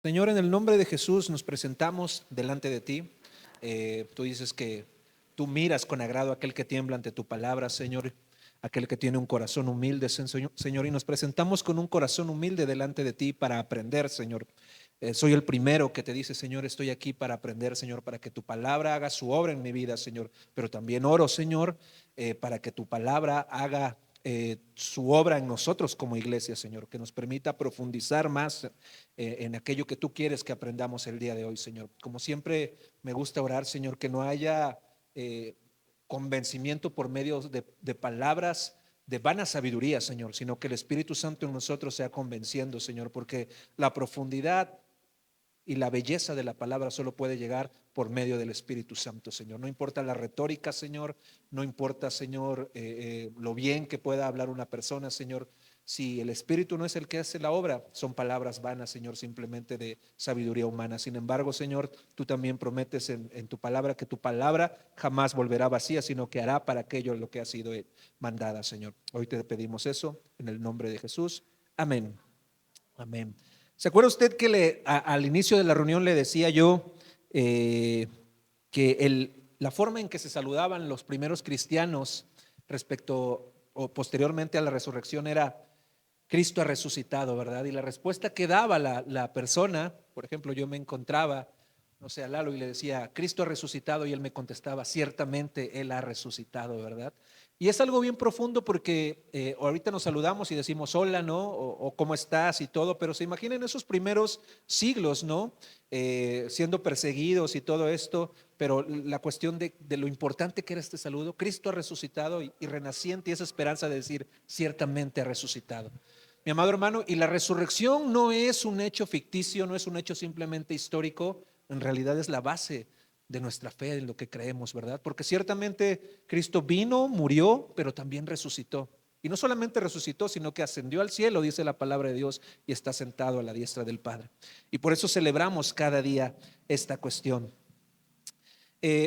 Señor, en el nombre de Jesús nos presentamos delante de ti. Tú dices que tú miras con agrado a aquel que tiembla ante tu palabra, Señor, aquel que tiene un corazón humilde, Señor, y nos presentamos con un corazón humilde delante de ti para aprender, Señor. Soy el primero que te dice, Señor, estoy aquí para aprender, Señor, para que tu palabra haga su obra en mi vida, Señor. Pero también oro, Señor, para que tu palabra haga su obra en nosotros como iglesia, Señor, que nos permita profundizar más en aquello que tú quieres que aprendamos el día de hoy, Señor. Como siempre me gusta orar, Señor, que no haya convencimiento por medio de palabras de vana sabiduría, Señor, sino que el Espíritu Santo en nosotros sea convenciendo, Señor, porque la profundidad y la belleza de la palabra solo puede llegar por medio del Espíritu Santo, Señor. No importa la retórica, Señor, no importa, Señor, lo bien que pueda hablar una persona, Señor. Si el Espíritu no es el que hace la obra, son palabras vanas, Señor, simplemente de sabiduría humana. Sin embargo, Señor, tú también prometes en tu palabra que tu palabra jamás volverá vacía, sino que hará para aquello lo que ha sido mandada, Señor. Hoy te pedimos eso en el nombre de Jesús. Amén. Amén. ¿Se acuerda usted que al inicio de la reunión le decía yo que la forma en que se saludaban los primeros cristianos respecto o posteriormente a la resurrección era Cristo ha resucitado, ¿verdad? Y la respuesta que daba la persona, por ejemplo, yo me encontraba, no sé, a Lalo y le decía, Cristo ha resucitado, y él me contestaba, ciertamente Él ha resucitado, ¿verdad? Y es algo bien profundo porque ahorita nos saludamos y decimos hola, ¿no? O cómo estás y todo, pero se imaginen esos primeros siglos, ¿no? Siendo perseguidos y todo esto, pero la cuestión de lo importante que era este saludo, Cristo ha resucitado y renaciente, y esa esperanza de decir, ciertamente ha resucitado. Mi amado hermano, y la resurrección no es un hecho ficticio, no es un hecho simplemente histórico, en realidad es la base de nuestra fe, en lo que creemos, ¿verdad? Porque ciertamente Cristo vino, murió, pero también resucitó. Y no solamente resucitó, sino que ascendió al cielo, dice la palabra de Dios, y está sentado a la diestra del Padre. Y por eso celebramos cada día esta cuestión.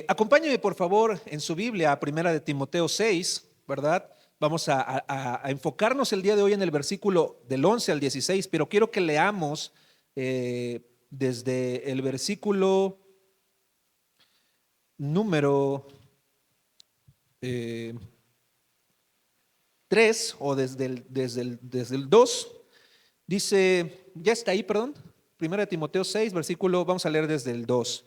Acompáñeme por favor en su Biblia a Primera de Timoteo 6, ¿verdad? Vamos a enfocarnos el día de hoy en el versículo del 11 al 16, pero quiero que leamos desde el versículo número 3 o desde el 2. Dice, ya está ahí, perdón. Primera de Timoteo 6, versículo, vamos a leer desde el 2.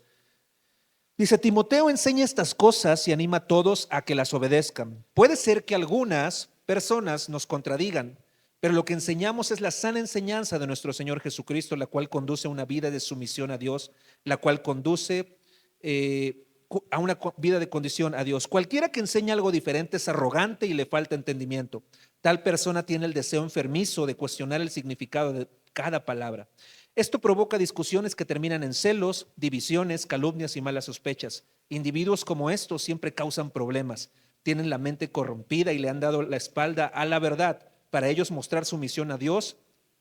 Dice, Timoteo enseña estas cosas y anima a todos a que las obedezcan. Puede ser que algunas personas nos contradigan, pero lo que enseñamos es la sana enseñanza de nuestro Señor Jesucristo, la cual conduce a una vida de sumisión a Dios, la cual conduce a una vida de condición a Dios. Cualquiera que enseña algo diferente es arrogante y le falta entendimiento. Tal persona tiene el deseo enfermizo de cuestionar el significado de cada palabra. Esto provoca discusiones que terminan en celos, divisiones, calumnias y malas sospechas. Individuos como estos siempre causan problemas, tienen la mente corrompida y le han dado la espalda a la verdad. Para ellos mostrar su misión a Dios,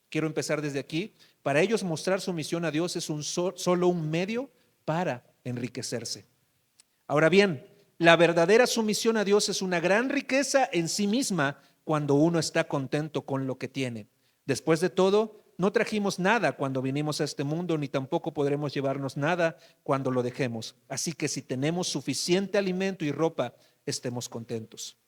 quiero empezar desde aquí, para ellos mostrar su misión a Dios es solo un medio para enriquecerse. Ahora bien, la verdadera sumisión a Dios es una gran riqueza en sí misma cuando uno está contento con lo que tiene. Después de todo, no trajimos nada cuando vinimos a este mundo, ni tampoco podremos llevarnos nada cuando lo dejemos. Así que si tenemos suficiente alimento y ropa, estemos contentos.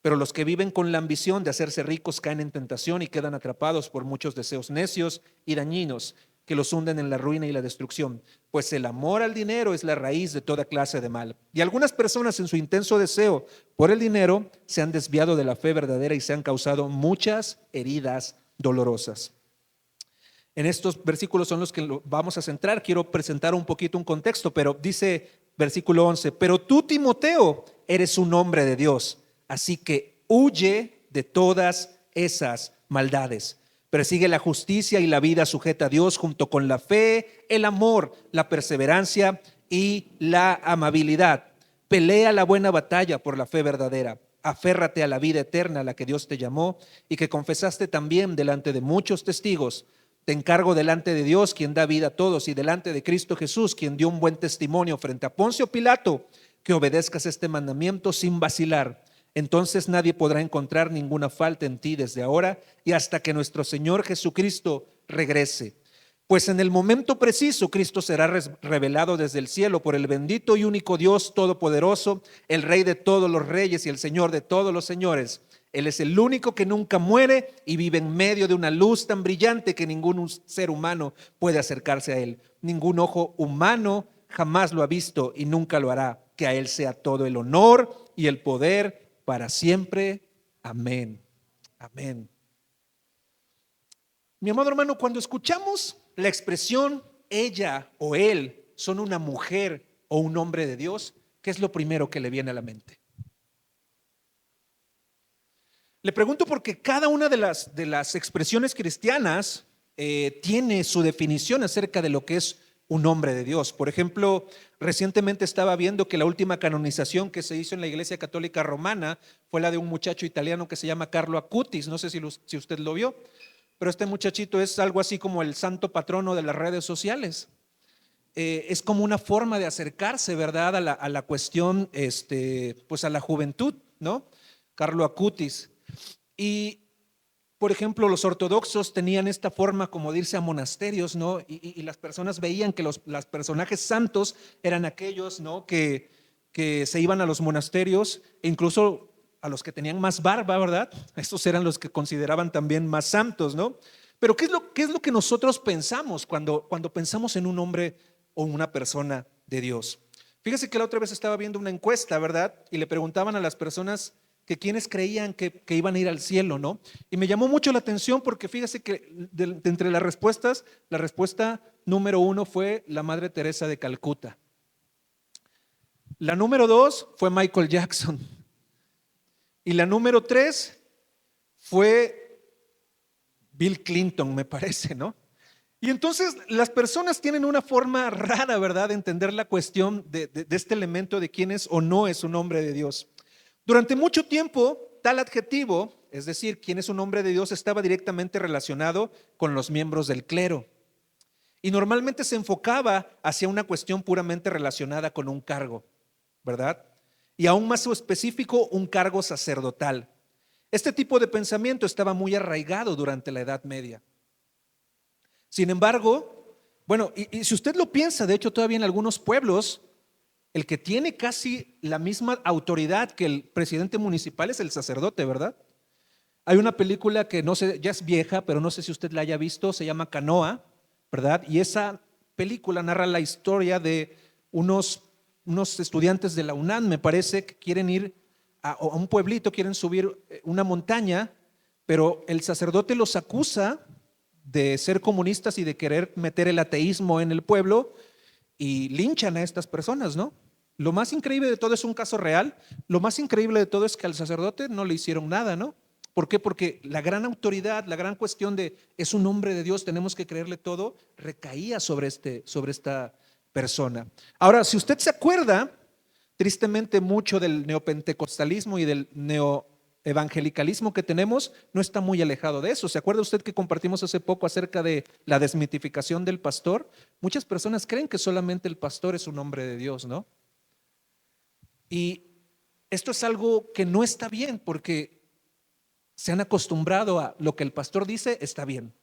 Pero los que viven con la ambición de hacerse ricos caen en tentación y quedan atrapados por muchos deseos necios y dañinos que los hunden en la ruina y la destrucción, pues el amor al dinero es la raíz de toda clase de mal. Y algunas personas en su intenso deseo por el dinero se han desviado de la fe verdadera y se han causado muchas heridas dolorosas. En estos versículos son los que vamos a centrar. Quiero presentar un poquito un contexto, pero dice versículo 11, pero tú, Timoteo, eres un hombre de Dios, así que huye de todas esas maldades. Persigue la justicia y la vida sujeta a Dios junto con la fe, el amor, la perseverancia y la amabilidad. Pelea la buena batalla por la fe verdadera. Aférrate a la vida eterna a la que Dios te llamó y que confesaste también delante de muchos testigos. Te encargo delante de Dios, quien da vida a todos, y delante de Cristo Jesús, quien dio un buen testimonio frente a Poncio Pilato, que obedezcas este mandamiento sin vacilar. Entonces nadie podrá encontrar ninguna falta en ti desde ahora y hasta que nuestro Señor Jesucristo regrese. Pues en el momento preciso Cristo será revelado desde el cielo por el bendito y único Dios todopoderoso, el Rey de todos los reyes y el Señor de todos los señores. Él es el único que nunca muere y vive en medio de una luz tan brillante que ningún ser humano puede acercarse a él. Ningún ojo humano jamás lo ha visto y nunca lo hará. Que a él sea todo el honor y el poder para siempre. Amén. Amén. Mi amado hermano, cuando escuchamos la expresión ella o él son una mujer o un hombre de Dios, ¿qué es lo primero que le viene a la mente? Le pregunto porque cada una de las expresiones cristianas tiene su definición acerca de lo que es un hombre de Dios. Por ejemplo, recientemente estaba viendo que la última canonización que se hizo en la Iglesia Católica Romana fue la de un muchacho italiano que se llama Carlo Acutis. No sé si usted lo vio, pero este muchachito es algo así como el santo patrono de las redes sociales. Es como una forma de acercarse, ¿verdad?, a la cuestión, pues a la juventud, ¿no? Carlo Acutis. Y, por ejemplo, los ortodoxos tenían esta forma como de irse a monasterios, ¿no? Y las personas veían que los personajes santos eran aquellos, ¿no?, que se iban a los monasterios, e incluso a los que tenían más barba, ¿verdad? Estos eran los que consideraban también más santos, ¿no? Pero ¿qué es lo que nosotros pensamos cuando pensamos en un hombre o una persona de Dios? Fíjese que la otra vez estaba viendo una encuesta, ¿verdad? Y le preguntaban a las personas que quienes creían que iban a ir al cielo, ¿no? Y me llamó mucho la atención porque fíjese que de entre las respuestas, la respuesta número 1 fue la Madre Teresa de Calcuta. La número 2 fue Michael Jackson. Y la número 3 fue Bill Clinton, me parece, ¿no? Y entonces las personas tienen una forma rara, ¿verdad?, de entender la cuestión de este elemento de quién es o no es un hombre de Dios. Durante mucho tiempo, tal adjetivo, es decir, quién es un hombre de Dios, estaba directamente relacionado con los miembros del clero. Y normalmente se enfocaba hacia una cuestión puramente relacionada con un cargo, ¿verdad? Y aún más específico, un cargo sacerdotal. Este tipo de pensamiento estaba muy arraigado durante la Edad Media. Sin embargo, bueno, y si usted lo piensa, de hecho todavía en algunos pueblos, el que tiene casi la misma autoridad que el presidente municipal es el sacerdote, ¿verdad? Hay una película que no sé, ya es vieja, pero no sé si usted la haya visto, se llama Canoa, ¿verdad? Y esa película narra la historia de unos estudiantes de la UNAM, me parece, que quieren ir a un pueblito, quieren subir una montaña, pero el sacerdote los acusa de ser comunistas y de querer meter el ateísmo en el pueblo y linchan a estas personas, ¿no? Lo más increíble de todo es un caso real. Lo más increíble de todo es que al sacerdote no le hicieron nada, ¿no? ¿Por qué? Porque la gran autoridad, la gran cuestión de es un hombre de Dios, tenemos que creerle todo, recaía sobre esta persona. Ahora, si usted se acuerda, tristemente mucho del neopentecostalismo y del neoevangelicalismo que tenemos no está muy alejado de eso. ¿Se acuerda usted que compartimos hace poco acerca de la desmitificación del pastor? Muchas personas creen que solamente el pastor es un hombre de Dios, ¿no? Y esto es algo que no está bien porque se han acostumbrado a lo que el pastor dice está bien,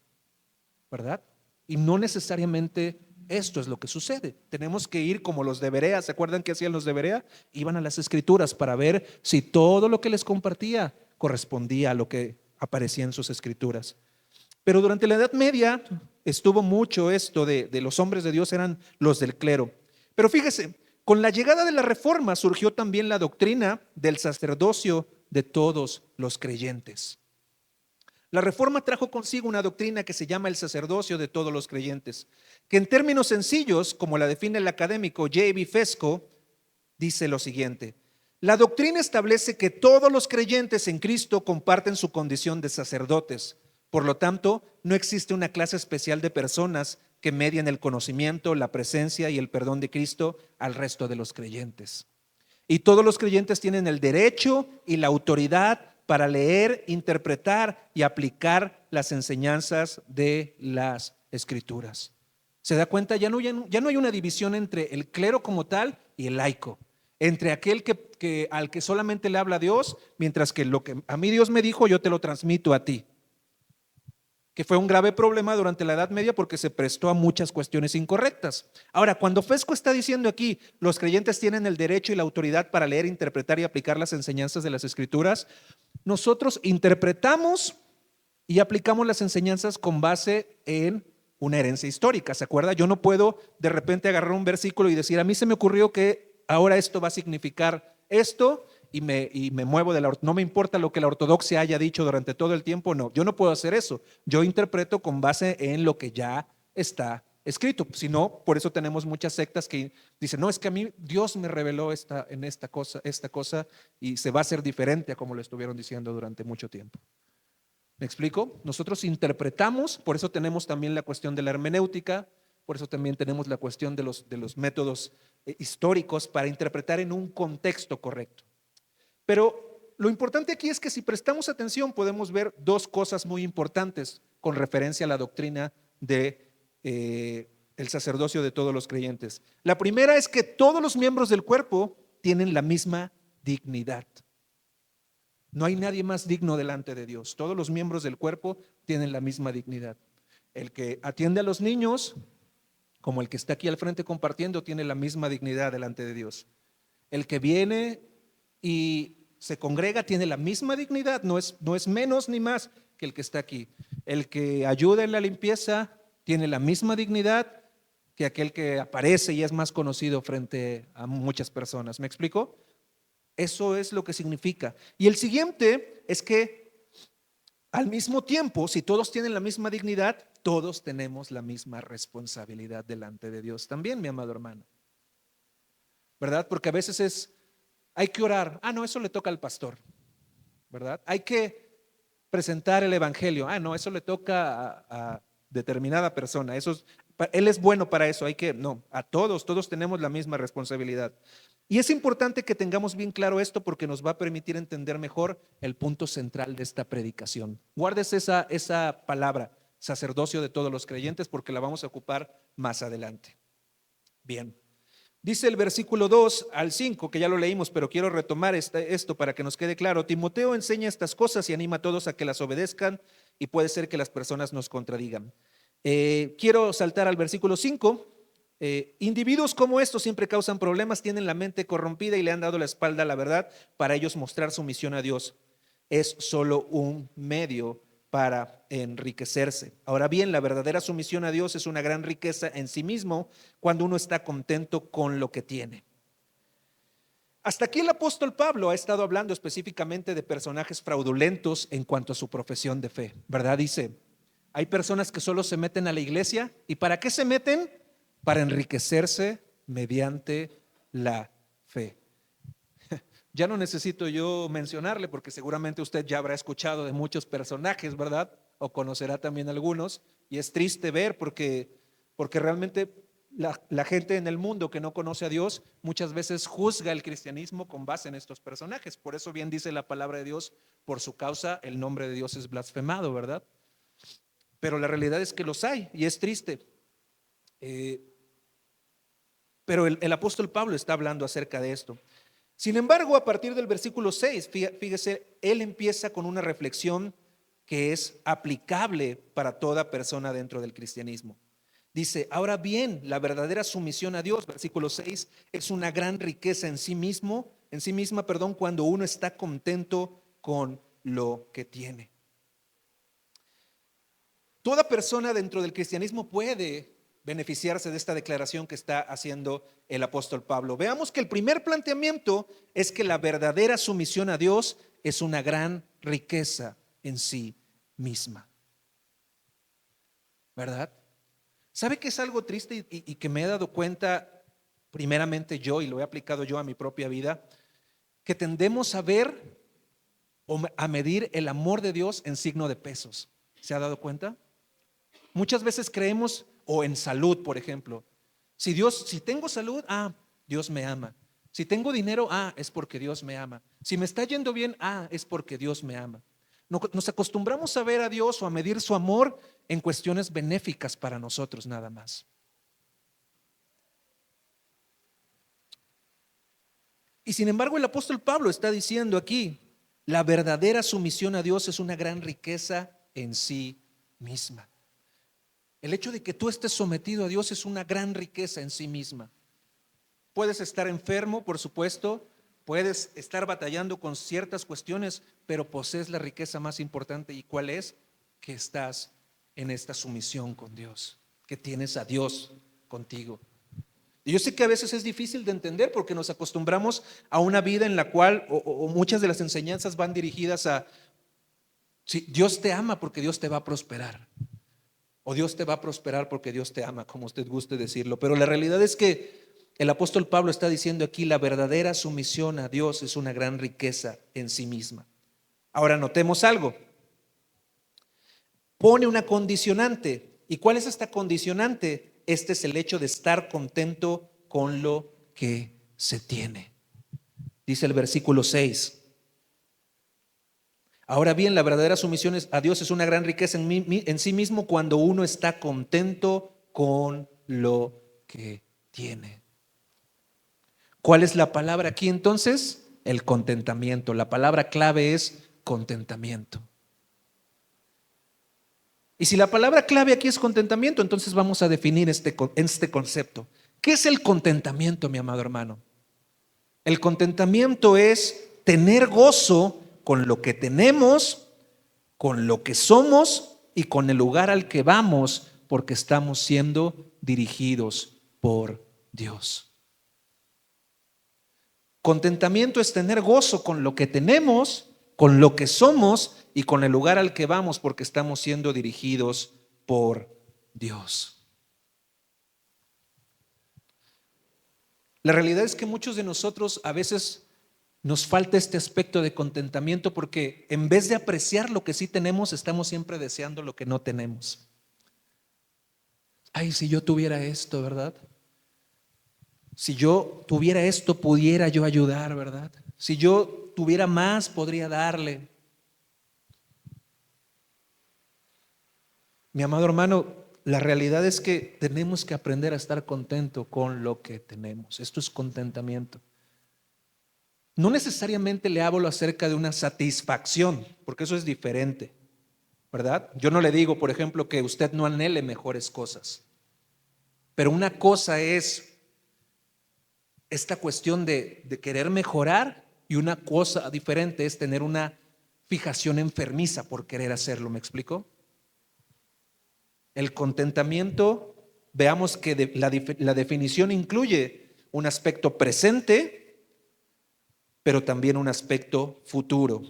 ¿verdad? Y no necesariamente esto es lo que sucede. Tenemos que ir como los de Berea. ¿Se acuerdan qué hacían los de Berea? Iban a las escrituras para ver si todo lo que les compartía correspondía a lo que aparecía en sus escrituras. Pero durante la Edad Media estuvo mucho esto de los hombres de Dios eran los del clero. Pero fíjese, con la llegada de la Reforma surgió también la doctrina del sacerdocio de todos los creyentes. La Reforma trajo consigo una doctrina que se llama el sacerdocio de todos los creyentes, que en términos sencillos, como la define el académico J.B. Fesco, dice lo siguiente: la doctrina establece que todos los creyentes en Cristo comparten su condición de sacerdotes. Por lo tanto, no existe una clase especial de personas que medien el conocimiento, la presencia y el perdón de Cristo al resto de los creyentes. Y todos los creyentes tienen el derecho y la autoridad para leer, interpretar y aplicar las enseñanzas de las Escrituras. ¿Se da cuenta? Ya no hay una división entre el clero como tal y el laico, entre aquel al que solamente le habla Dios, mientras que lo que a mí Dios me dijo yo te lo transmito a ti. que fue un grave problema durante la Edad Media porque se prestó a muchas cuestiones incorrectas. Ahora, cuando Fesco está diciendo aquí, los creyentes tienen el derecho y la autoridad para leer, interpretar y aplicar las enseñanzas de las Escrituras, nosotros interpretamos y aplicamos las enseñanzas con base en una herencia histórica, ¿se acuerda? Yo no puedo de repente agarrar un versículo y decir, a mí se me ocurrió que ahora esto va a significar esto y me muevo de no me importa lo que la ortodoxia haya dicho durante todo el tiempo, no, yo no puedo hacer eso. Yo interpreto con base en lo que ya está escrito. Si no, por eso tenemos muchas sectas que dicen, no, es que a mí Dios me reveló esta cosa y se va a hacer diferente a como lo estuvieron diciendo durante mucho tiempo. ¿Me explico? Nosotros interpretamos, por eso tenemos también la cuestión de la hermenéutica, por eso también tenemos la cuestión de los métodos históricos para interpretar en un contexto correcto. Pero lo importante aquí es que si prestamos atención podemos ver dos cosas muy importantes con referencia a la doctrina de el sacerdocio de todos los creyentes. La primera es que todos los miembros del cuerpo tienen la misma dignidad. No hay nadie más digno delante de Dios. Todos los miembros del cuerpo tienen la misma dignidad. El que atiende a los niños, como el que está aquí al frente compartiendo, tiene la misma dignidad delante de Dios. El que viene y se congrega tiene la misma dignidad, no es menos ni más que el que está aquí. El que ayuda en la limpieza tiene la misma dignidad que aquel que aparece y es más conocido frente a muchas personas. ¿Me explico? Eso es lo que significa. Y el siguiente es que al mismo tiempo, si todos tienen la misma dignidad, todos tenemos la misma responsabilidad delante de Dios también, mi amado hermano. ¿Verdad? Porque a veces hay que orar. No, eso le toca al pastor. ¿Verdad? Hay que presentar el evangelio. No, eso le toca a determinada persona. Él es bueno para eso. No, a todos tenemos la misma responsabilidad. Y es importante que tengamos bien claro esto porque nos va a permitir entender mejor el punto central de esta predicación. Guardes esa palabra, sacerdocio de todos los creyentes, porque la vamos a ocupar más adelante. Bien. Dice el versículo 2 al 5, que ya lo leímos, pero quiero retomar esto para que nos quede claro. Timoteo enseña estas cosas y anima a todos a que las obedezcan, y puede ser que las personas nos contradigan. Quiero saltar al versículo 5. Individuos como estos siempre causan problemas, tienen la mente corrompida y le han dado la espalda a la verdad para ellos mostrar sumisión a Dios. Es solo un medio para enriquecerse. Ahora bien, la verdadera sumisión a Dios es una gran riqueza en sí mismo cuando uno está contento con lo que tiene. Hasta aquí el apóstol Pablo ha estado hablando específicamente de personajes fraudulentos en cuanto a su profesión de fe, ¿verdad? Dice, hay personas que solo se meten a la iglesia. ¿Y para qué se meten? Para enriquecerse mediante la fe. Ya no necesito yo mencionarle porque seguramente usted ya habrá escuchado de muchos personajes, ¿verdad? O conocerá también algunos. Y es triste ver porque realmente la gente en el mundo que no conoce a Dios muchas veces juzga el cristianismo con base en estos personajes. Por eso bien dice la palabra de Dios, por su causa el nombre de Dios es blasfemado, ¿verdad? Pero la realidad es que los hay y es triste. Pero el apóstol Pablo está hablando acerca de esto. Sin embargo, a partir del versículo 6, fíjese, él empieza con una reflexión que es aplicable para toda persona dentro del cristianismo. Dice, ahora bien, la verdadera sumisión a Dios, versículo 6, es una gran riqueza en sí misma, cuando uno está contento con lo que tiene. Toda persona dentro del cristianismo puede beneficiarse de esta declaración que está haciendo el apóstol Pablo. Veamos que el primer planteamiento es que la verdadera sumisión a Dios es una gran riqueza en sí misma. ¿Verdad? ¿Sabe que es algo triste y que me he dado cuenta primeramente yo, y lo he aplicado yo a mi propia vida? Que tendemos a ver o a medir el amor de Dios en signo de pesos. ¿Se ha dado cuenta? Muchas veces creemos, o en salud, por ejemplo, si tengo salud, Dios me ama. Si tengo dinero, es porque Dios me ama. Si me está yendo bien, es porque Dios me ama. Nos acostumbramos a ver a Dios o a medir su amor en cuestiones benéficas para nosotros nada más. Y sin embargo, el apóstol Pablo está diciendo aquí, la verdadera sumisión a Dios es una gran riqueza en sí misma. El hecho de que tú estés sometido a Dios es una gran riqueza en sí misma. Puedes estar enfermo, por supuesto, puedes estar batallando con ciertas cuestiones, pero posees la riqueza más importante. ¿Y cuál es? Que estás en esta sumisión con Dios, que tienes a Dios contigo. Y yo sé que a veces es difícil de entender porque nos acostumbramos a una vida en la cual o muchas de las enseñanzas van dirigidas a, sí, Dios te ama porque Dios te va a prosperar, o Dios te va a prosperar porque Dios te ama, como usted guste decirlo. Pero la realidad es que el apóstol Pablo está diciendo aquí, la verdadera sumisión a Dios es una gran riqueza en sí misma. Ahora notemos algo. Pone una condicionante. ¿Y cuál es esta condicionante? Este es el hecho de estar contento con lo que se tiene. Dice el versículo 6. Ahora bien, la verdadera sumisión a Dios es una gran riqueza en sí mismo cuando uno está contento con lo que tiene. ¿Cuál es la palabra aquí entonces? El contentamiento. La palabra clave es contentamiento. Y si la palabra clave aquí es contentamiento, entonces vamos a definir este concepto. ¿Qué es el contentamiento, mi amado hermano? El contentamiento es tener gozo con lo que tenemos, con lo que somos y con el lugar al que vamos, porque estamos siendo dirigidos por Dios. Contentamiento es tener gozo con lo que tenemos, con lo que somos y con el lugar al que vamos, porque estamos siendo dirigidos por Dios. La realidad es que muchos de nosotros a veces nos falta este aspecto de contentamiento porque en vez de apreciar lo que sí tenemos, estamos siempre deseando lo que no tenemos. Ay, si yo tuviera esto, ¿verdad? Si yo tuviera esto, pudiera yo ayudar, ¿verdad? Si yo tuviera más, podría darle. Mi amado hermano, la realidad es que tenemos que aprender a estar contento con lo que tenemos. Esto es contentamiento. No necesariamente le hablo acerca de una satisfacción, porque eso es diferente, ¿verdad? Yo no le digo, por ejemplo, que usted no anhele mejores cosas. Pero una cosa es esta cuestión de querer mejorar y una cosa diferente es tener una fijación enfermiza por querer hacerlo. ¿Me explico? El contentamiento, veamos que la definición incluye un aspecto presente, pero también un aspecto futuro.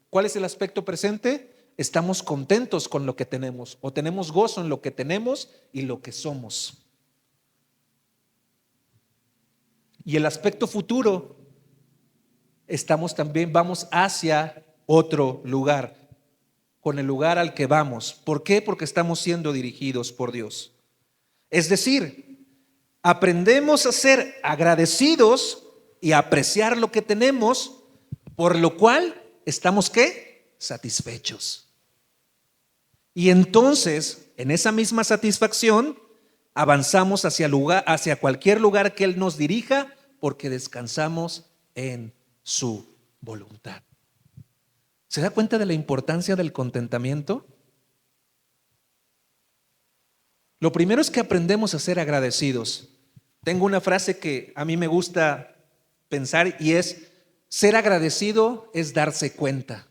¿Cuál es el aspecto presente? Estamos contentos con lo que tenemos o tenemos gozo en lo que tenemos y lo que somos. Y el aspecto futuro, vamos hacia otro lugar, con el lugar al que vamos. ¿Por qué? Porque estamos siendo dirigidos por Dios. Es decir, aprendemos a ser agradecidos y a apreciar lo que tenemos, por lo cual estamos ¿qué? Satisfechos. Y entonces, en esa misma satisfacción, avanzamos hacia cualquier lugar que Él nos dirija, porque descansamos en su voluntad. ¿Se da cuenta de la importancia del contentamiento? Lo primero es que aprendemos a ser agradecidos. Tengo una frase que a mí me gusta pensar y es: ser agradecido es darse cuenta.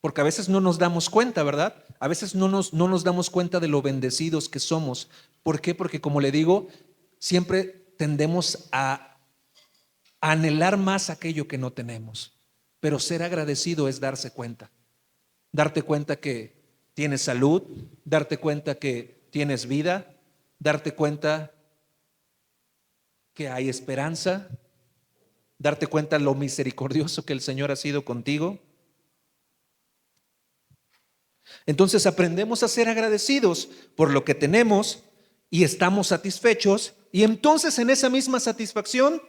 Porque a veces no nos damos cuenta, ¿verdad? A veces no nos damos cuenta de lo bendecidos que somos. ¿Por qué? Porque, como le digo, siempre tendemos a anhelar más aquello que no tenemos. Pero ser agradecido es darse cuenta. Darte cuenta que tienes salud, darte cuenta que tienes vida, darte cuenta que hay esperanza, darte cuenta lo misericordioso que el Señor ha sido contigo. Entonces aprendemos a ser agradecidos por lo que tenemos y estamos satisfechos, y entonces en esa misma satisfacción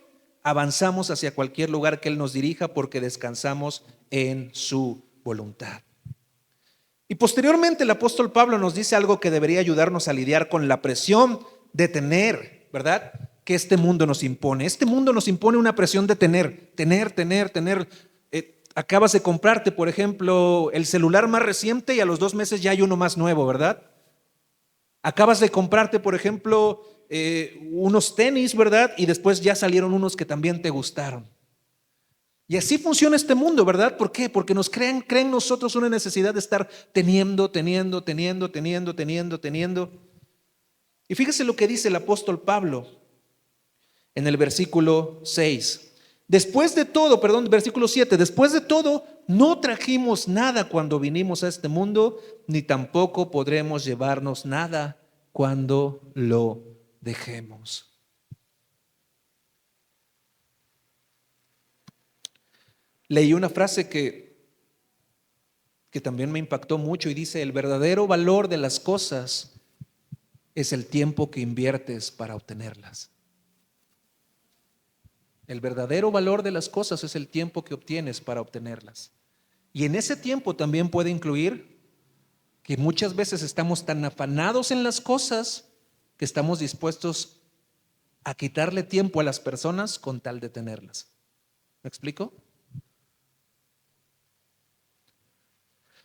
avanzamos hacia cualquier lugar que Él nos dirija, porque descansamos en su voluntad. Y posteriormente el apóstol Pablo nos dice algo que debería ayudarnos a lidiar con la presión de tener, ¿verdad?, que este mundo nos impone. Este mundo nos impone una presión de tener. acabas de comprarte, por ejemplo, el celular más reciente y a los 2 meses ya hay uno más nuevo, ¿verdad? Acabas de comprarte, por ejemplo, unos tenis, ¿verdad? Y después ya salieron unos que también te gustaron. Y así funciona este mundo, ¿verdad? ¿Por qué? Porque nos creen nosotros una necesidad de estar teniendo. Y fíjese lo que dice el apóstol Pablo en el versículo 6. Versículo 7. Después de todo, no trajimos nada cuando vinimos a este mundo, ni tampoco podremos llevarnos nada cuando lo dejemos. Leí una frase que también me impactó mucho y dice: el verdadero valor de las cosas es el tiempo que inviertes para obtenerlas. El verdadero valor de las cosas es el tiempo que obtienes para obtenerlas. Y en ese tiempo también puede incluir que muchas veces estamos tan afanados en las cosas que estamos dispuestos a quitarle tiempo a las personas con tal de tenerlas. ¿Me explico?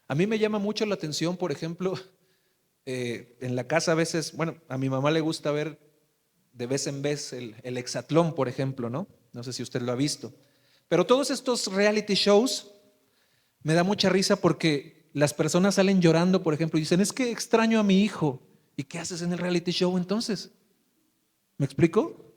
A mí me llama mucho la atención, por ejemplo, en la casa a veces, bueno, a mi mamá le gusta ver de vez en vez el hexatlón, por ejemplo, ¿no? No sé si usted lo ha visto. Pero todos estos reality shows me da mucha risa porque las personas salen llorando, por ejemplo, y dicen: es que extraño a mi hijo. ¿Y qué haces en el reality show entonces? ¿Me explico?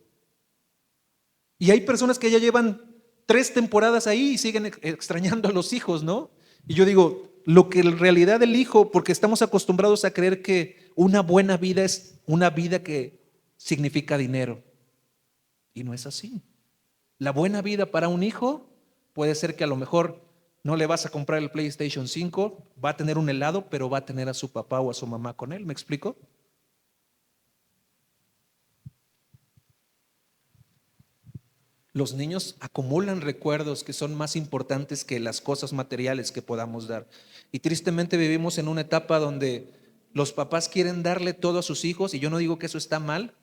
Y hay personas que ya llevan 3 temporadas ahí y siguen extrañando a los hijos, ¿no? Y yo digo, lo que en realidad el hijo, porque estamos acostumbrados a creer que una buena vida es una vida que significa dinero. Y no es así. La buena vida para un hijo puede ser que a lo mejor no le vas a comprar el PlayStation 5, va a tener un helado, pero va a tener a su papá o a su mamá con él. ¿Me explico? Los niños acumulan recuerdos que son más importantes que las cosas materiales que podamos dar. Y tristemente vivimos en una etapa donde los papás quieren darle todo a sus hijos, y yo no digo que eso está mal,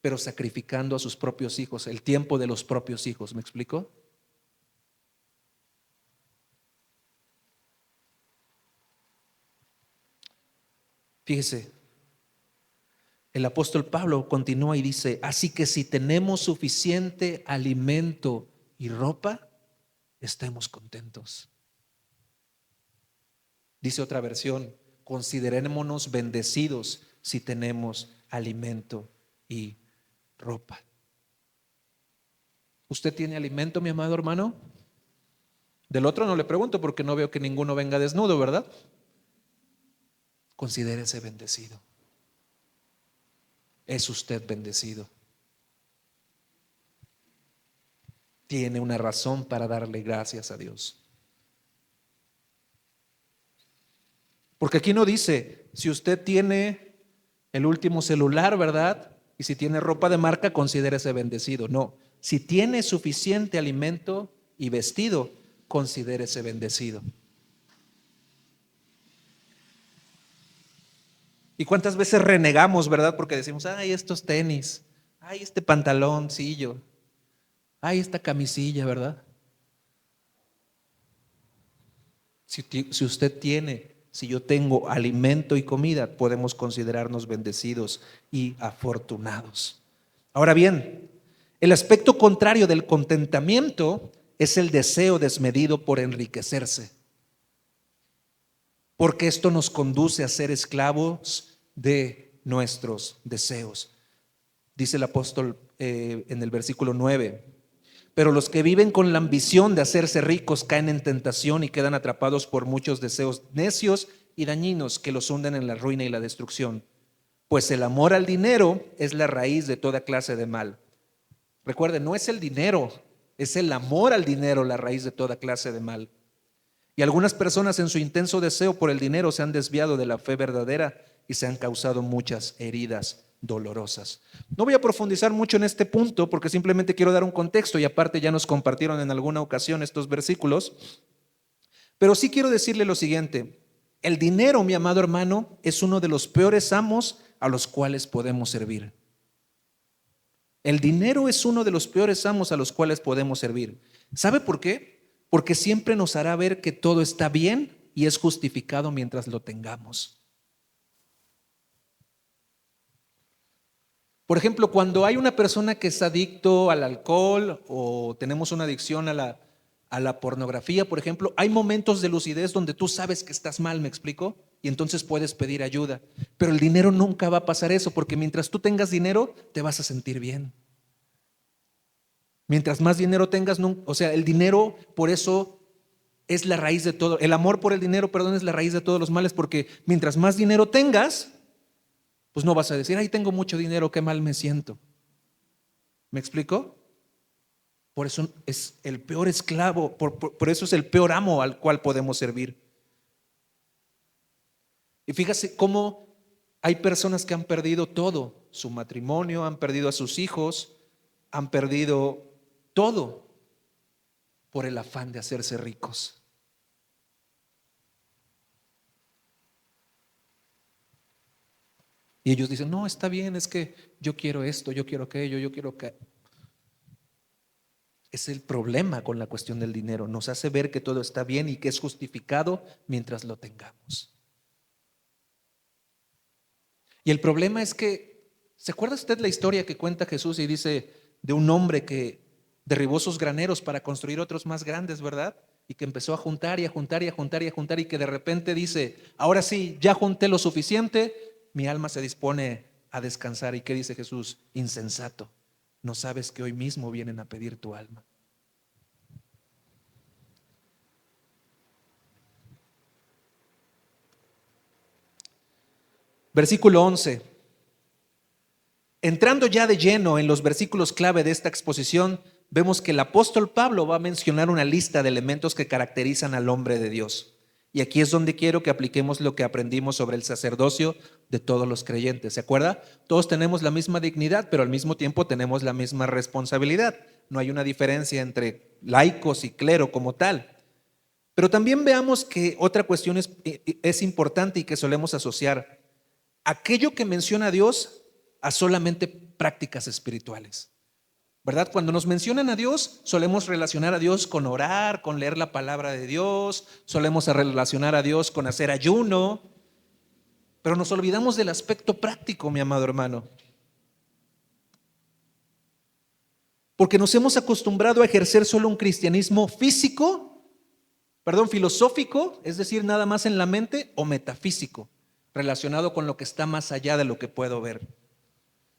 pero sacrificando a sus propios hijos, el tiempo de los propios hijos. ¿Me explico? Fíjese, el apóstol Pablo continúa y dice: así que si tenemos suficiente alimento y ropa, estemos contentos. Dice otra versión: considerémonos bendecidos si tenemos alimento y ropa. ¿Usted tiene alimento, mi amado hermano? Del otro no le pregunto porque no veo que ninguno venga desnudo, ¿verdad? Considérese bendecido. ¿Es usted bendecido? Tiene una razón para darle gracias a Dios. Porque aquí no dice: si usted tiene el último celular, ¿verdad? Y si tiene ropa de marca, considérese bendecido. No, si tiene suficiente alimento y vestido, considérese bendecido. ¿Y cuántas veces renegamos, verdad? Porque decimos: ay, estos tenis, ay, este pantaloncillo, ay, esta camisilla, ¿verdad? Si usted tiene, si yo tengo alimento y comida, podemos considerarnos bendecidos y afortunados. Ahora bien, el aspecto contrario del contentamiento es el deseo desmedido por enriquecerse, porque esto nos conduce a ser esclavos de nuestros deseos. Dice el apóstol en el versículo 9: pero los que viven con la ambición de hacerse ricos caen en tentación y quedan atrapados por muchos deseos necios y dañinos que los hunden en la ruina y la destrucción. Pues el amor al dinero es la raíz de toda clase de mal. Recuerden, no es el dinero, es el amor al dinero la raíz de toda clase de mal. Y algunas personas en su intenso deseo por el dinero se han desviado de la fe verdadera y se han causado muchas heridas dolorosas. No voy a profundizar mucho en este punto porque simplemente quiero dar un contexto, y aparte ya nos compartieron en alguna ocasión estos versículos, pero sí quiero decirle lo siguiente: el dinero, mi amado hermano, es uno de los peores amos a los cuales podemos servir. El dinero es uno de los peores amos a los cuales podemos servir. ¿Sabe por qué? porque siempre nos hará ver que todo está bien y es justificado mientras lo tengamos. Por ejemplo, cuando hay una persona que es adicto al alcohol o tenemos una adicción a la pornografía, por ejemplo, hay momentos de lucidez donde tú sabes que estás mal, ¿me explico? Y entonces puedes pedir ayuda. Pero el dinero nunca va a pasar eso, porque mientras tú tengas dinero, te vas a sentir bien. Mientras más dinero tengas, o sea, el dinero, por eso es la raíz de todo. El amor por el dinero, perdón, es la raíz de todos los males, porque mientras más dinero tengas, pues no vas a decir, ay, tengo mucho dinero, qué mal me siento. ¿Me explico? Por eso es el peor esclavo, por eso es el peor amo al cual podemos servir. Y fíjate cómo hay personas que han perdido todo, su matrimonio, han perdido a sus hijos, han perdido todo por el afán de hacerse ricos. Y ellos dicen, no, está bien, es que yo quiero esto, yo quiero aquello, yo quiero que... Es el problema con la cuestión del dinero. Nos hace ver que todo está bien y que es justificado mientras lo tengamos. Y el problema es que, ¿se acuerda usted la historia que cuenta Jesús y dice de un hombre que derribó sus graneros para construir otros más grandes, ¿verdad? Y que empezó a juntar y a juntar y a juntar y a juntar y que de repente dice, ahora sí, ya junté lo suficiente, mi alma se dispone a descansar. ¿Y qué dice Jesús? Insensato, ¿no sabes que hoy mismo vienen a pedir tu alma? Versículo 11. Entrando ya de lleno en los versículos clave de esta exposición, vemos que el apóstol Pablo va a mencionar una lista de elementos que caracterizan al hombre de Dios. Y aquí es donde quiero que apliquemos lo que aprendimos sobre el sacerdocio de todos los creyentes. ¿Se acuerda? Todos tenemos la misma dignidad, pero al mismo tiempo tenemos la misma responsabilidad. No hay una diferencia entre laicos y clero como tal. Pero también veamos que otra cuestión es importante y que solemos asociar. Aquello que menciona a Dios a solamente prácticas espirituales, ¿verdad? Cuando nos mencionan a Dios, solemos relacionar a Dios con orar, con leer la palabra de Dios, solemos relacionar a Dios con hacer ayuno, pero nos olvidamos del aspecto práctico, mi amado hermano. Porque nos hemos acostumbrado a ejercer solo un cristianismo filosófico, es decir, nada más en la mente, o metafísico, relacionado con lo que está más allá de lo que puedo ver.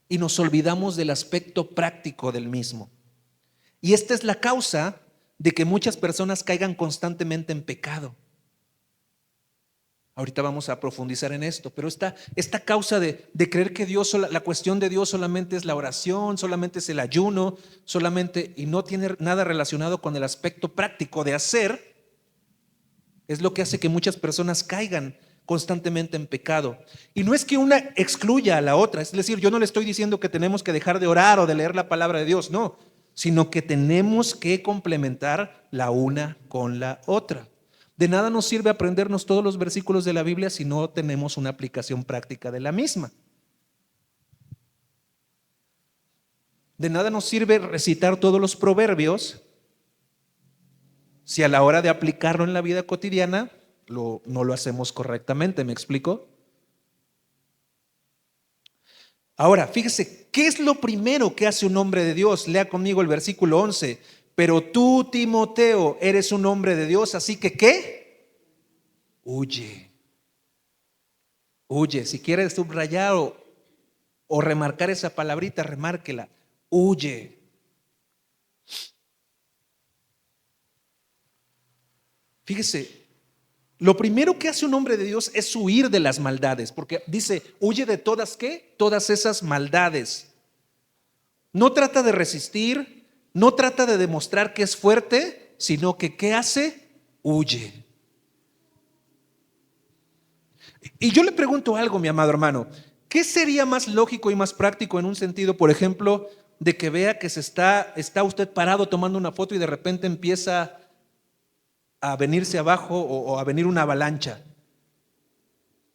Y nos olvidamos del aspecto práctico del mismo. Y esta es la causa de que muchas personas caigan constantemente en pecado. Ahorita vamos a profundizar en esto, pero esta causa de creer que la cuestión de Dios solamente es la oración, solamente es el ayuno, y no tiene nada relacionado con el aspecto práctico de hacer, es lo que hace que muchas personas caigan constantemente en pecado. Y no es que una excluya a la otra, es decir, yo no le estoy diciendo que tenemos que dejar de orar o de leer la palabra de Dios, no, sino que tenemos que complementar la una con la otra. De nada nos sirve aprendernos todos los versículos de la Biblia si no tenemos una aplicación práctica de la misma. De nada nos sirve recitar todos los proverbios si a la hora de aplicarlo en la vida cotidiana no lo hacemos correctamente. ¿Me explico? Ahora, fíjese, ¿qué es lo primero que hace un hombre de Dios? Lea conmigo el versículo 11. Pero tú, Timoteo, eres un hombre de Dios, así que ¿qué? Huye. Huye. Si quieres subrayar o remarcar esa palabrita, remárquela. Huye. Fíjese, lo primero que hace un hombre de Dios es huir de las maldades, porque dice, huye de todas, ¿qué? Todas esas maldades. No trata de resistir, no trata de demostrar que es fuerte, sino que ¿qué hace? Huye. Y yo le pregunto algo, mi amado hermano, ¿qué sería más lógico y más práctico en un sentido, por ejemplo, de que vea que está usted parado tomando una foto y de repente empieza a venirse abajo o a venir una avalancha?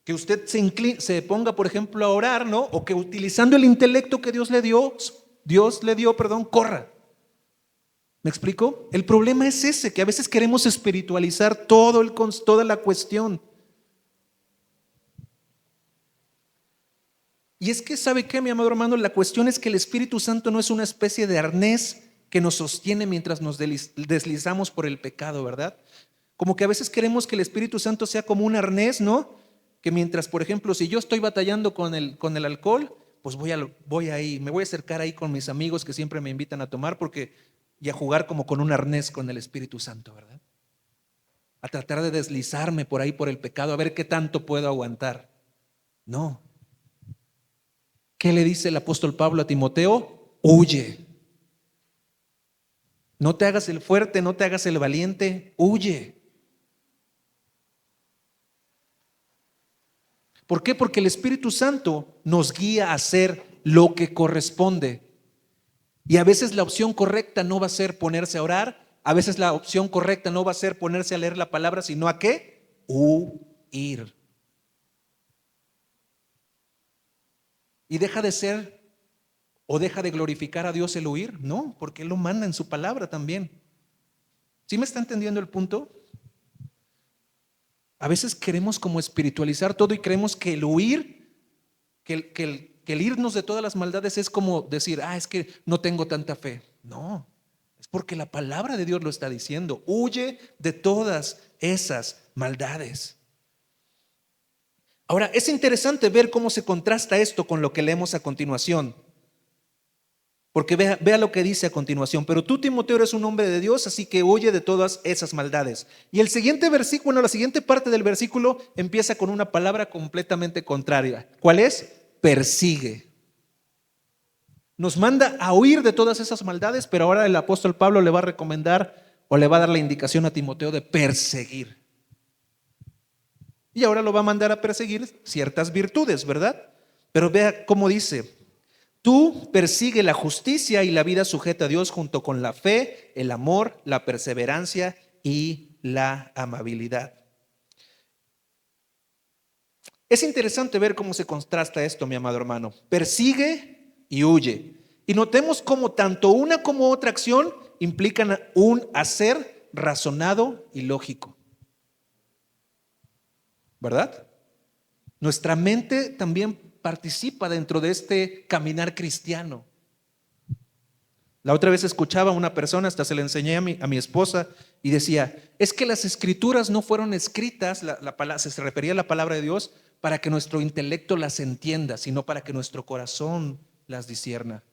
Que usted se ponga, por ejemplo, a orar, ¿no? O que utilizando el intelecto que Dios le dio, corra. ¿Me explico? El problema es ese, que a veces queremos espiritualizar toda la cuestión. Y es que, ¿sabe qué, mi amado hermano? La cuestión es que el Espíritu Santo no es una especie de arnés que nos sostiene mientras nos deslizamos por el pecado, ¿verdad? Como que a veces queremos que el Espíritu Santo sea como un arnés, ¿no? Que mientras, por ejemplo, si yo estoy batallando con el alcohol, pues voy ahí, me voy a acercar ahí con mis amigos que siempre me invitan a tomar y a jugar como con un arnés con el Espíritu Santo, ¿verdad? A tratar de deslizarme por ahí por el pecado, a ver qué tanto puedo aguantar. No. ¿Qué le dice el apóstol Pablo a Timoteo? Huye. No te hagas el fuerte, no te hagas el valiente, huye. ¿Por qué? Porque el Espíritu Santo nos guía a hacer lo que corresponde. Y a veces la opción correcta no va a ser ponerse a orar, a veces la opción correcta no va a ser ponerse a leer la palabra, sino a ¿qué? Huir. Y deja de ser o deja de glorificar a Dios el huir, no, porque Él lo manda en su palabra también. ¿Sí me está entendiendo el punto? A veces queremos como espiritualizar todo y creemos que el huir, que el irnos de todas las maldades es como decir, es que no tengo tanta fe. No, es porque la palabra de Dios lo está diciendo. Huye de todas esas maldades. Ahora, es interesante ver cómo se contrasta esto con lo que leemos a continuación. Porque vea lo que dice a continuación. Pero tú, Timoteo, eres un hombre de Dios, así que huye de todas esas maldades. Y el siguiente versículo, la siguiente parte del versículo empieza con una palabra completamente contraria. ¿Cuál es? Persigue. Nos manda a huir de todas esas maldades, pero ahora el apóstol Pablo le va a recomendar o le va a dar la indicación a Timoteo de perseguir. Y ahora lo va a mandar a perseguir ciertas virtudes, ¿verdad? Pero vea cómo dice: tú persigue la justicia y la vida sujeta a Dios junto con la fe, el amor, la perseverancia y la amabilidad. Es interesante ver cómo se contrasta esto, mi amado hermano. Persigue y huye. Y notemos cómo tanto una como otra acción implican un hacer razonado y lógico, ¿verdad? Nuestra mente también participa dentro de este caminar cristiano. La otra vez escuchaba a una persona, hasta se le enseñé a mi esposa, y decía, es que las escrituras no fueron escritas, se refería a la palabra de Dios, para que nuestro intelecto las entienda, sino para que nuestro corazón las discierna.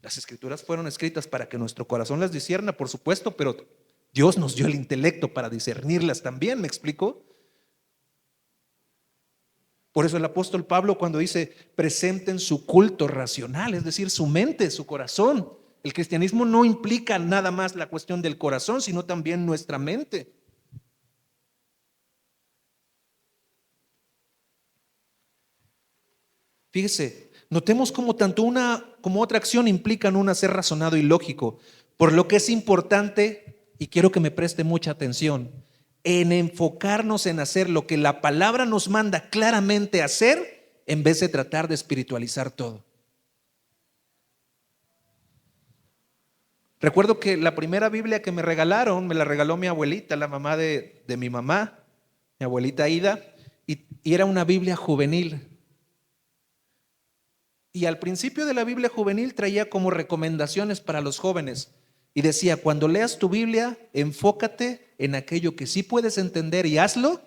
Las escrituras fueron escritas para que nuestro corazón las discierna, por supuesto, pero Dios nos dio el intelecto para discernirlas también, ¿me explico? Por eso el apóstol Pablo, cuando dice presenten su culto racional, es decir, su mente, su corazón. El cristianismo no implica nada más la cuestión del corazón, sino también nuestra mente. Fíjese, notemos cómo tanto una como otra acción implican un hacer razonado y lógico, por lo que es importante, y quiero que me preste mucha atención, en enfocarnos en hacer lo que la palabra nos manda claramente hacer, en vez de tratar de espiritualizar todo. Recuerdo que la primera Biblia que me regalaron, me la regaló mi abuelita, la mamá de mi mamá, mi abuelita Ida, y era una Biblia juvenil. Y al principio de la Biblia juvenil traía como recomendaciones para los jóvenes. Y decía, cuando leas tu Biblia, enfócate en aquello que sí puedes entender y hazlo,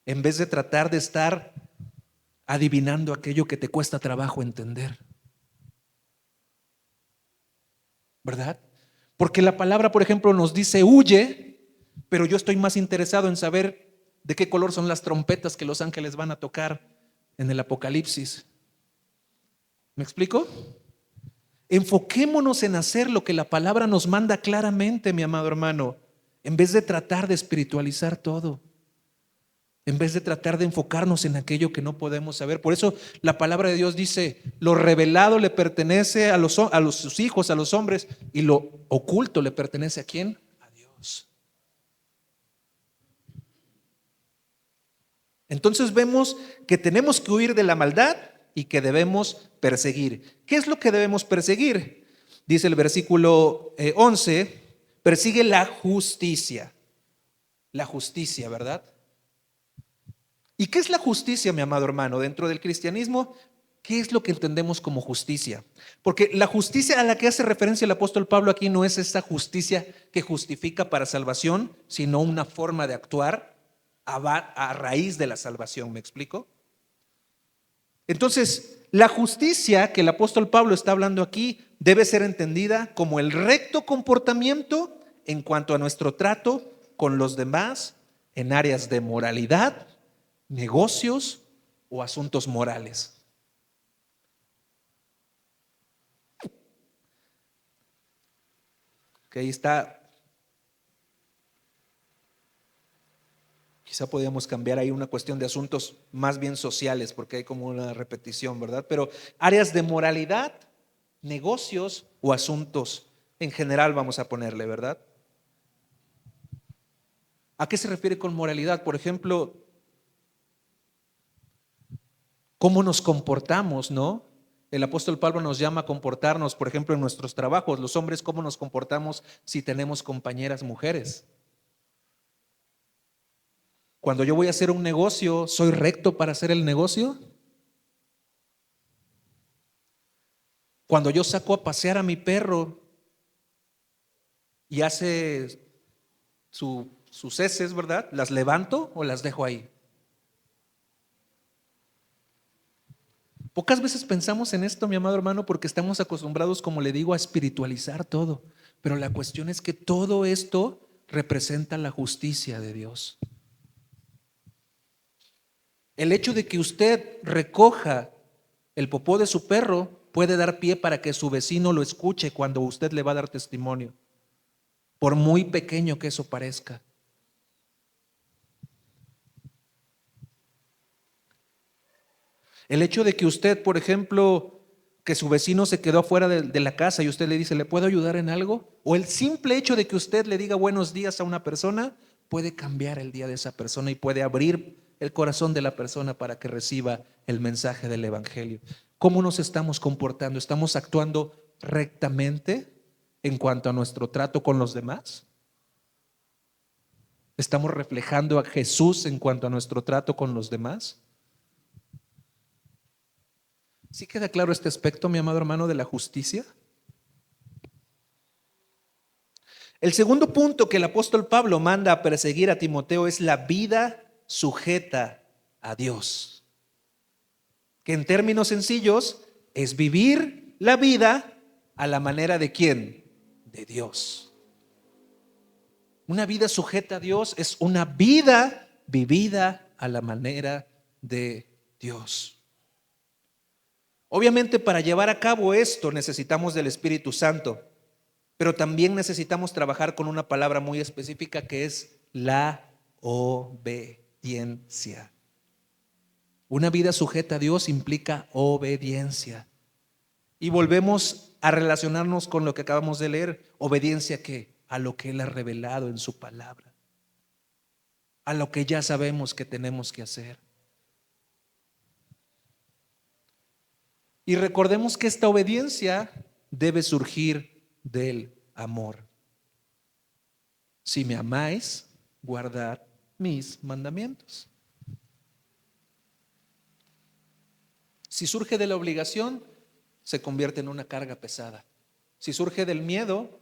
en vez de tratar de estar adivinando aquello que te cuesta trabajo entender. ¿Verdad? Porque la palabra, por ejemplo, nos dice huye, pero yo estoy más interesado en saber de qué color son las trompetas que los ángeles van a tocar en el Apocalipsis. ¿Me explico? Enfoquémonos en hacer lo que la palabra nos manda claramente, mi amado hermano, en vez de tratar de espiritualizar todo, en vez de tratar de enfocarnos en aquello que no podemos saber. Por eso la palabra de Dios dice, lo revelado le pertenece a sus hijos, a los hombres, y lo oculto le pertenece ¿a quién? A Dios. Entonces vemos que tenemos que huir de la maldad y que debemos perseguir. ¿Qué es lo que debemos perseguir? Dice el versículo 11, persigue la justicia. La justicia, ¿verdad? ¿Y qué es la justicia, mi amado hermano? Dentro del cristianismo, ¿qué es lo que entendemos como justicia? Porque la justicia a la que hace referencia el apóstol Pablo aquí no es esta justicia que justifica para salvación, sino una forma de actuar a raíz de la salvación. ¿Me explico? Entonces, la justicia que el apóstol Pablo está hablando aquí debe ser entendida como el recto comportamiento en cuanto a nuestro trato con los demás en áreas de moralidad, negocios o asuntos morales. Que ahí está. Quizá podríamos cambiar ahí una cuestión de asuntos más bien sociales, porque hay como una repetición, ¿verdad? Pero áreas de moralidad, negocios o asuntos en general vamos a ponerle, ¿verdad? ¿A qué se refiere con moralidad? Por ejemplo, cómo nos comportamos, ¿no? El apóstol Pablo nos llama a comportarnos, por ejemplo, en nuestros trabajos. Los hombres, ¿cómo nos comportamos si tenemos compañeras mujeres? Cuando yo voy a hacer un negocio, ¿soy recto para hacer el negocio? Cuando yo saco a pasear a mi perro y hace sus heces, ¿verdad? ¿Las levanto o las dejo ahí? Pocas veces pensamos en esto, mi amado hermano, porque estamos acostumbrados, como le digo, a espiritualizar todo. Pero la cuestión es que todo esto representa la justicia de Dios. El hecho de que usted recoja el popó de su perro puede dar pie para que su vecino lo escuche cuando usted le va a dar testimonio, por muy pequeño que eso parezca. El hecho de que usted, por ejemplo, que su vecino se quedó afuera de la casa y usted le dice, ¿le puedo ayudar en algo? O el simple hecho de que usted le diga buenos días a una persona puede cambiar el día de esa persona y puede abrir el corazón de la persona para que reciba el mensaje del evangelio. ¿Cómo nos estamos comportando? ¿Estamos actuando rectamente en cuanto a nuestro trato con los demás? ¿Estamos reflejando a Jesús en cuanto a nuestro trato con los demás? ¿Sí queda claro este aspecto, mi amado hermano, de la justicia? El segundo punto que el apóstol Pablo manda a perseguir a Timoteo es la vida sujeta a Dios, que en términos sencillos es vivir la vida a la manera de ¿quién? De Dios. Una vida sujeta a Dios es una vida vivida a la manera de Dios. Obviamente, para llevar a cabo esto necesitamos del Espíritu Santo, pero también necesitamos trabajar con una palabra muy específica que es la obediencia. Una vida sujeta a Dios implica obediencia. Y volvemos a relacionarnos con lo que acabamos de leer. ¿Obediencia qué? A lo que Él ha revelado en su palabra, a lo que ya sabemos que tenemos que hacer. Y recordemos que esta obediencia debe surgir del amor. Si me amáis, guardad mis mandamientos. Si surge de la obligación, se convierte en una carga pesada. Si surge del miedo,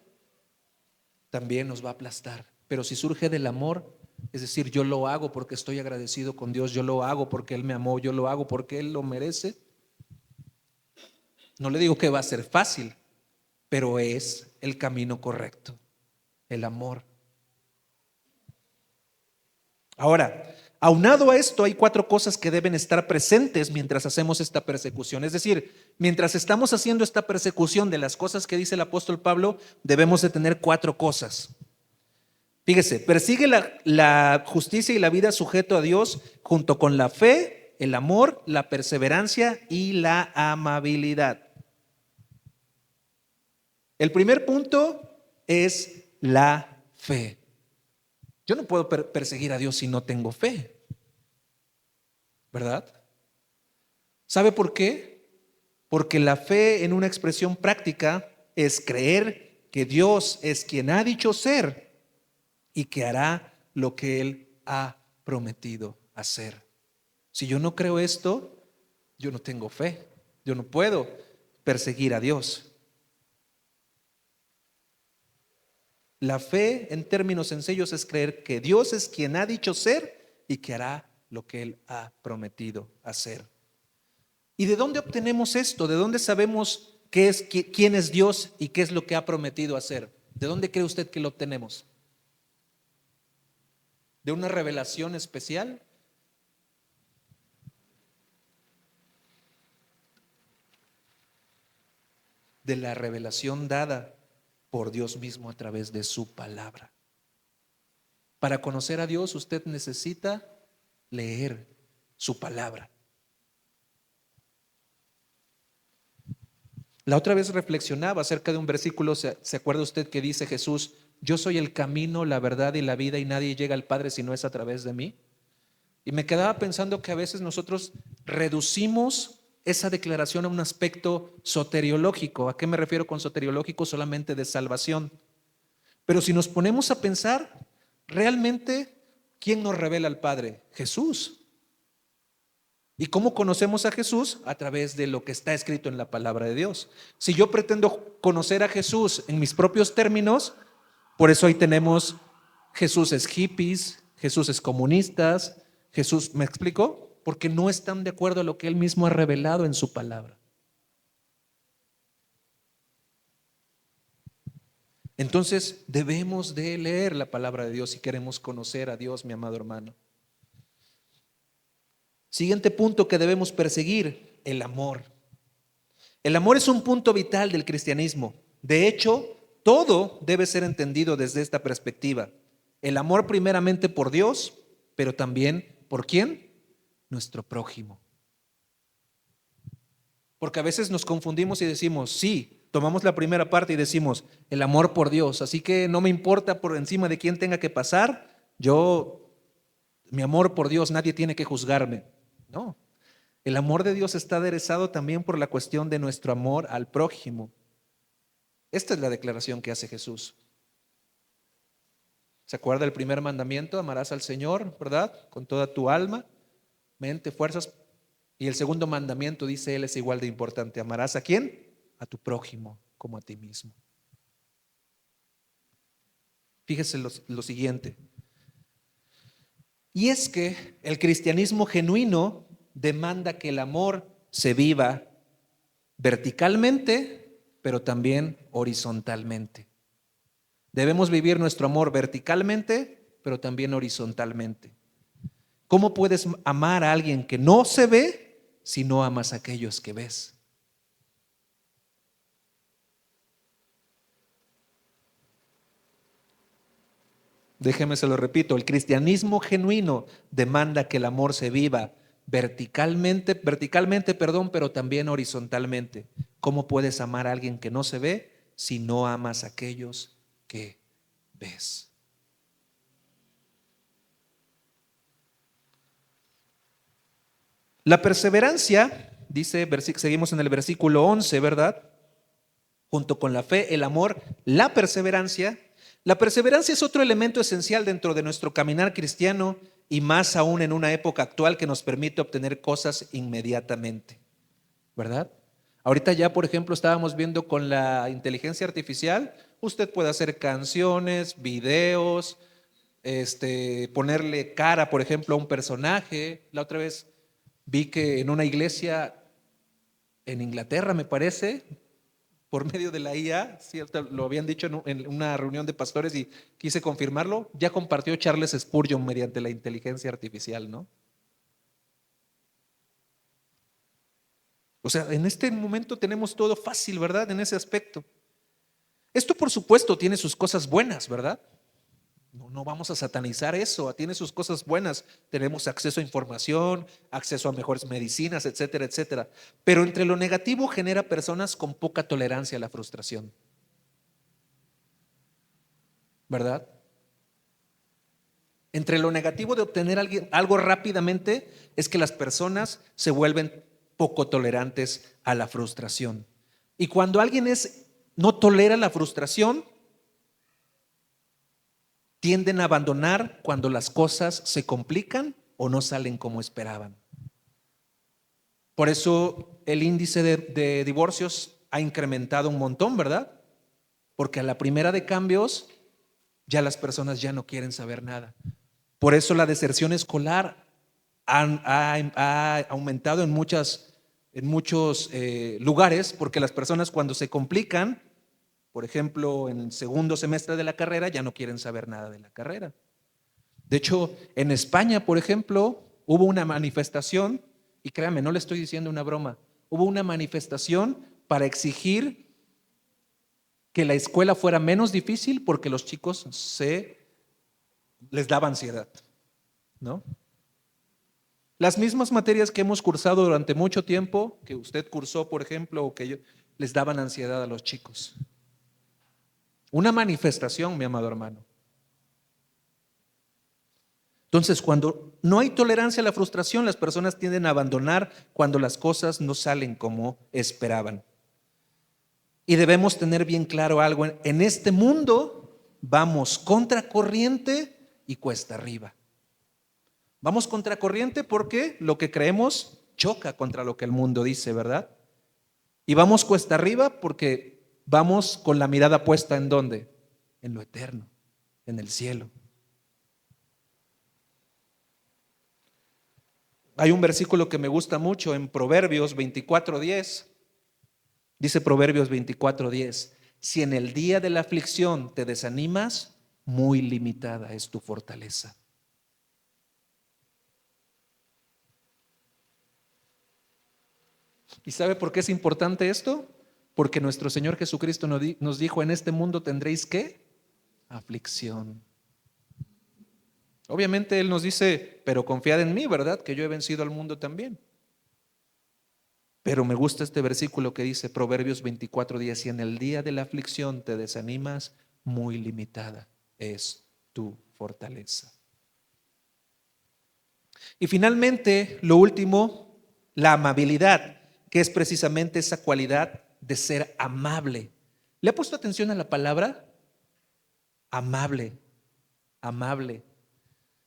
también nos va a aplastar. Pero si surge del amor, es decir, yo lo hago porque estoy agradecido con Dios, yo lo hago porque Él me amó, yo lo hago porque Él lo merece. No le digo que va a ser fácil, pero es el camino correcto, el amor. Ahora, aunado a esto, hay 4 cosas que deben estar presentes mientras hacemos esta persecución. Es decir, mientras estamos haciendo esta persecución de las cosas que dice el apóstol Pablo, debemos de tener 4 cosas. Fíjese, persigue la justicia y la vida sujeto a Dios junto con la fe, el amor, la perseverancia y la amabilidad. El primer punto es la fe. Yo no puedo perseguir a Dios si no tengo fe, ¿verdad? ¿Sabe por qué? Porque la fe, en una expresión práctica, es creer que Dios es quien ha dicho ser y que hará lo que Él ha prometido hacer. Si yo no creo esto, yo no tengo fe. Yo no puedo perseguir a Dios. La fe, en términos sencillos, es creer que Dios es quien ha dicho ser y que hará lo que Él ha prometido hacer. ¿Y de dónde obtenemos esto? ¿De dónde sabemos quién es Dios y qué es lo que ha prometido hacer? ¿De dónde cree usted que lo obtenemos? ¿De una revelación especial? De la revelación dada por Dios mismo a través de su palabra. Para conocer a Dios usted necesita leer su palabra. La otra vez reflexionaba acerca de un versículo, ¿se acuerda usted que dice Jesús: yo soy el camino, la verdad y la vida, y nadie llega al Padre si no es a través de mí? Y me quedaba pensando que a veces nosotros reducimos esa declaración a un aspecto soteriológico. ¿A qué me refiero con soteriológico? Solamente de salvación. Pero si nos ponemos a pensar, realmente, ¿quién nos revela al Padre? Jesús. ¿Y cómo conocemos a Jesús? A través de lo que está escrito en la palabra de Dios. Si yo pretendo conocer a Jesús en mis propios términos, por eso ahí tenemos Jesús es hippies, Jesús es comunistas, Jesús, ¿me explico? Porque no están de acuerdo a lo que Él mismo ha revelado en su palabra. Entonces debemos de leer la palabra de Dios si queremos conocer a Dios, mi amado hermano. Siguiente punto que debemos perseguir: el amor. El amor es un punto vital del cristianismo. De hecho, todo debe ser entendido desde esta perspectiva. El amor primeramente por Dios, pero también ¿por quién? Nuestro prójimo. Porque a veces nos confundimos y decimos, sí, tomamos la primera parte y decimos el amor por Dios, así que no me importa por encima de quién tenga que pasar, mi amor por Dios, nadie tiene que juzgarme. No, el amor de Dios está aderezado también por la cuestión de nuestro amor al prójimo. Esta es la declaración que hace Jesús. ¿Se acuerda el primer mandamiento? Amarás al Señor, ¿verdad? Con toda tu alma, mente, fuerzas. Y el segundo mandamiento, dice Él, es igual de importante. ¿Amarás a quién? A tu prójimo como a ti mismo. Fíjese lo siguiente. Y es que el cristianismo genuino demanda que el amor se viva verticalmente, pero también horizontalmente. Debemos vivir nuestro amor verticalmente, pero también horizontalmente. ¿Cómo puedes amar a alguien que no se ve si no amas a aquellos que ves? Déjeme se lo repito, el cristianismo genuino demanda que el amor se viva verticalmente, pero también horizontalmente. ¿Cómo puedes amar a alguien que no se ve si no amas a aquellos que ves? La perseverancia, dice, seguimos en el versículo 11, ¿verdad? Junto con la fe, el amor, la perseverancia. La perseverancia es otro elemento esencial dentro de nuestro caminar cristiano y más aún en una época actual que nos permite obtener cosas inmediatamente, ¿verdad? Ahorita ya, por ejemplo, estábamos viendo con la inteligencia artificial, usted puede hacer canciones, videos, ponerle cara, por ejemplo, a un personaje. La otra vez vi que en una iglesia en Inglaterra, me parece, por medio de la IA, ¿cierto? Lo habían dicho en una reunión de pastores y quise confirmarlo, ya compartió Charles Spurgeon mediante la inteligencia artificial, ¿no? O sea, en este momento tenemos todo fácil, ¿verdad? En ese aspecto. Esto, por supuesto, tiene sus cosas buenas, ¿verdad? No vamos a satanizar eso, tiene sus cosas buenas. Tenemos acceso a información, acceso a mejores medicinas, etcétera, etcétera. Pero entre lo negativo genera personas con poca tolerancia a la frustración, ¿verdad? Entre lo negativo de obtener algo rápidamente es que las personas se vuelven poco tolerantes a la frustración. Y cuando alguien es no tolera la frustración, tienden a abandonar cuando las cosas se complican o no salen como esperaban. Por eso el índice de divorcios ha incrementado un montón, ¿verdad? Porque a la primera de cambios ya las personas ya no quieren saber nada. Por eso la deserción escolar ha aumentado en muchos lugares, porque las personas cuando se complican, por ejemplo, en el segundo semestre de la carrera, ya no quieren saber nada de la carrera. De hecho, en España, por ejemplo, hubo una manifestación, y créanme, no le estoy diciendo una broma, hubo una manifestación para exigir que la escuela fuera menos difícil porque los chicos les daba ansiedad, ¿no? Las mismas materias que hemos cursado durante mucho tiempo, que usted cursó, por ejemplo, o que les daban ansiedad a los chicos. Una manifestación, mi amado hermano. Entonces, cuando no hay tolerancia a la frustración, las personas tienden a abandonar cuando las cosas no salen como esperaban. Y debemos tener bien claro algo: en este mundo vamos contracorriente y cuesta arriba. Vamos contracorriente porque lo que creemos choca contra lo que el mundo dice, ¿verdad? Y vamos cuesta arriba porque vamos con la mirada puesta ¿en dónde? En lo eterno, en el cielo. Hay un versículo que me gusta mucho en Proverbios 24:10. Dice Proverbios 24:10: si en el día de la aflicción te desanimas, muy limitada es tu fortaleza. ¿Y sabe por qué es importante esto? Porque nuestro Señor Jesucristo nos dijo: en este mundo tendréis ¿qué? Aflicción. Obviamente Él nos dice: pero confiad en mí, ¿verdad? Que yo he vencido al mundo también. Pero me gusta este versículo que dice Proverbios 24:10: si en el día de la aflicción te desanimas, muy limitada es tu fortaleza. Y finalmente, lo último, la amabilidad, que es precisamente esa cualidad de ser amable. ¿Le ha puesto atención a la palabra? Amable, amable.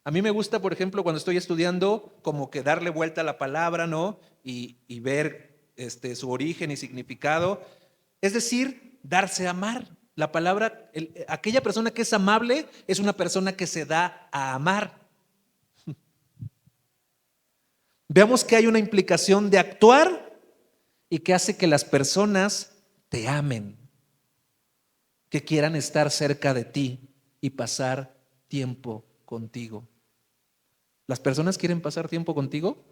A mí me gusta, por ejemplo, cuando estoy estudiando, como que darle vuelta a la palabra, ¿no? Y ver su origen y significado. Es decir, darse a amar. La palabra, aquella persona que es amable es una persona que se da a amar. Veamos que hay una implicación de actuar y que hace que las personas te amen, que quieran estar cerca de ti y pasar tiempo contigo. ¿Las personas quieren pasar tiempo contigo?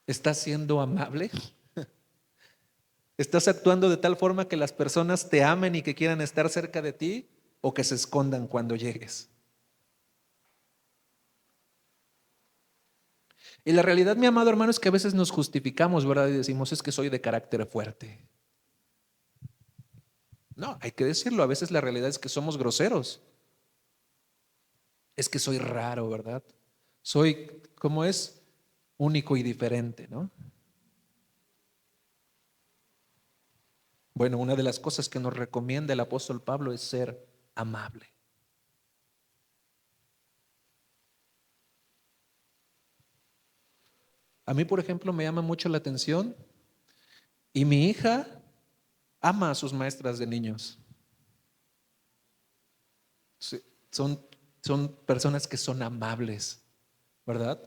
¿Estás siendo amable? ¿Estás actuando de tal forma que las personas te amen y que quieran estar cerca de ti, o que se escondan cuando llegues? Y la realidad, mi amado hermano, es que a veces nos justificamos, ¿verdad? Y decimos: es que soy de carácter fuerte. No, hay que decirlo. A veces la realidad es que somos groseros. Es que soy raro, ¿verdad? Soy, ¿cómo es? Único y diferente, ¿no? Bueno, una de las cosas que nos recomienda el apóstol Pablo es ser amable. A mí, por ejemplo, me llama mucho la atención, y mi hija ama a sus maestras de niños. Sí, son personas que son amables, ¿verdad?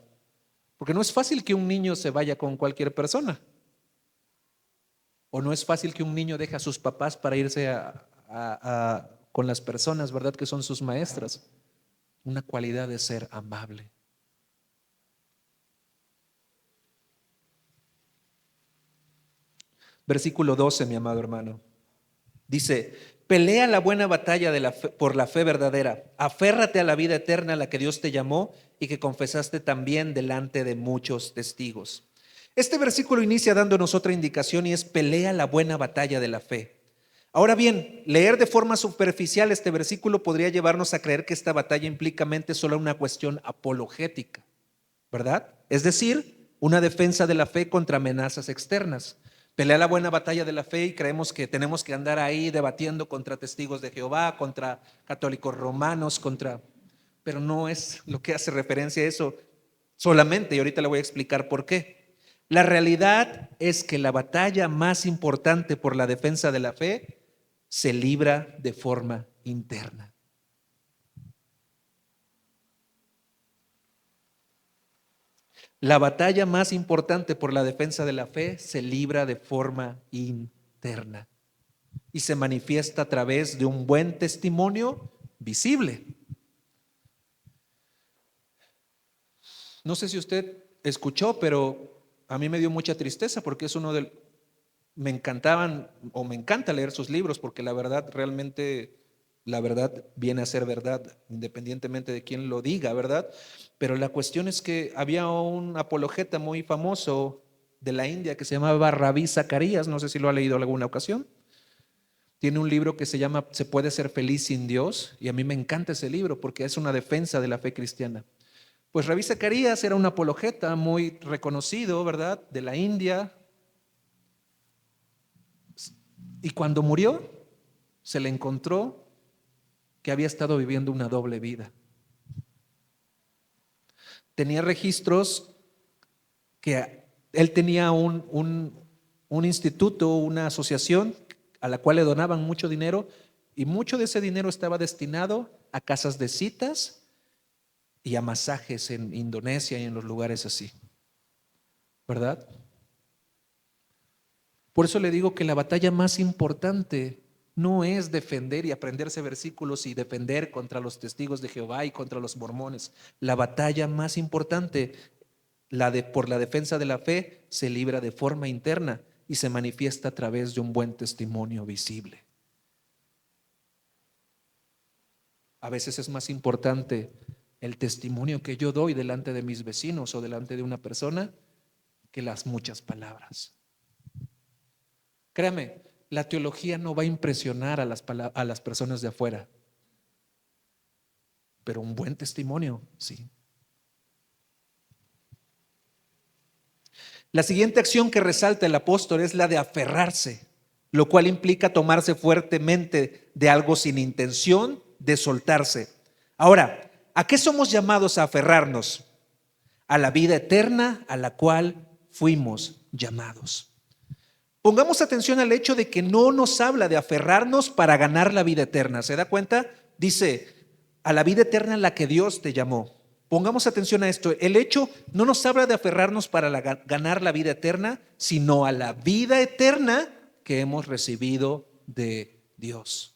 Porque no es fácil que un niño se vaya con cualquier persona. O no es fácil que un niño deje a sus papás para irse con las personas, ¿verdad? Que son sus maestras. Una cualidad de ser amable. Versículo 12, mi amado hermano. Dice: pelea la buena batalla por la fe verdadera. Aférrate a la vida eterna a la que Dios te llamó y que confesaste también delante de muchos testigos. Este versículo inicia dándonos otra indicación, y es: pelea la buena batalla de la fe. Ahora bien, leer de forma superficial este versículo podría llevarnos a creer que esta batalla implica solo una cuestión apologética, ¿verdad? Es decir, una defensa de la fe contra amenazas externas. Pelea la buena batalla de la fe y creemos que tenemos que andar ahí debatiendo contra testigos de Jehová, contra católicos romanos, pero no es lo que hace referencia a eso solamente, y ahorita le voy a explicar por qué. La realidad es que la batalla más importante por la defensa de la fe se libra de forma interna. La batalla más importante por la defensa de la fe se libra de forma interna y se manifiesta a través de un buen testimonio visible. No sé si usted escuchó, pero a mí me dio mucha tristeza porque es me encantaban o me encanta leer sus libros porque la verdad realmente, la verdad viene a ser verdad independientemente de quién lo diga, ¿verdad? Pero la cuestión es que había un apologeta muy famoso de la India que se llamaba Ravi Zacharias, no sé si lo ha leído en alguna ocasión. Tiene un libro que se llama Se puede ser feliz sin Dios y a mí me encanta ese libro porque es una defensa de la fe cristiana. Pues Ravi Zacharias era un apologeta muy reconocido, ¿verdad? De la India. Y cuando murió, se le encontró que había estado viviendo una doble vida. Tenía registros que él tenía un instituto, una asociación a la cual le donaban mucho dinero y mucho de ese dinero estaba destinado a casas de citas y a masajes en Indonesia y en los lugares así, ¿verdad? Por eso le digo que la batalla más importante no es defender y aprenderse versículos y defender contra los testigos de Jehová y contra los mormones. La batalla más importante, por la defensa de la fe, se libra de forma interna y se manifiesta a través de un buen testimonio visible. A veces es más importante el testimonio que yo doy delante de mis vecinos o delante de una persona que las muchas palabras. Créame, la teología no va a impresionar a las personas de afuera, pero un buen testimonio, sí. La siguiente acción que resalta el apóstol es la de aferrarse, lo cual implica tomarse fuertemente de algo sin intención de soltarse. Ahora, ¿a qué somos llamados a aferrarnos? A la vida eterna a la cual fuimos llamados. Pongamos atención al hecho de que no nos habla de aferrarnos para ganar la vida eterna. ¿Se da cuenta? Dice, a la vida eterna en la que Dios te llamó. Pongamos atención a esto. El hecho no nos habla de aferrarnos para ganar la vida eterna, sino a la vida eterna que hemos recibido de Dios.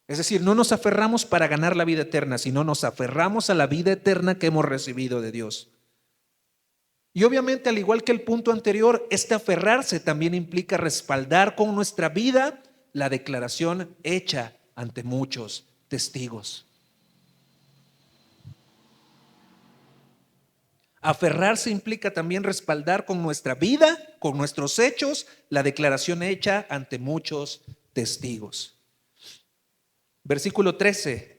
Es decir, no nos aferramos para ganar la vida eterna, sino nos aferramos a la vida eterna que hemos recibido de Dios. Y obviamente, al igual que el punto anterior, este aferrarse también implica respaldar con nuestra vida la declaración hecha ante muchos testigos. Aferrarse implica también respaldar con nuestra vida, con nuestros hechos, la declaración hecha ante muchos testigos. Versículo 13.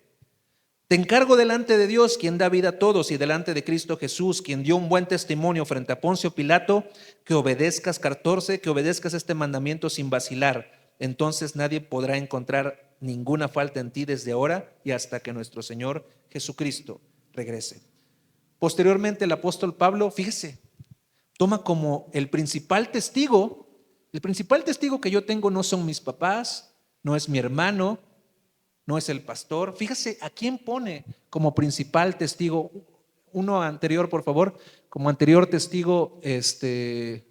Te encargo delante de Dios, quien da vida a todos, y delante de Cristo Jesús, quien dio un buen testimonio frente a Poncio Pilato, que obedezcas, 14, que obedezcas este mandamiento sin vacilar. Entonces nadie podrá encontrar ninguna falta en ti desde ahora y hasta que nuestro Señor Jesucristo regrese. Posteriormente el apóstol Pablo, fíjese, toma como el principal testigo que yo tengo no son mis papás, no es mi hermano, no es el pastor. Fíjese a quién pone como principal testigo. Uno anterior, por favor, como anterior testigo, te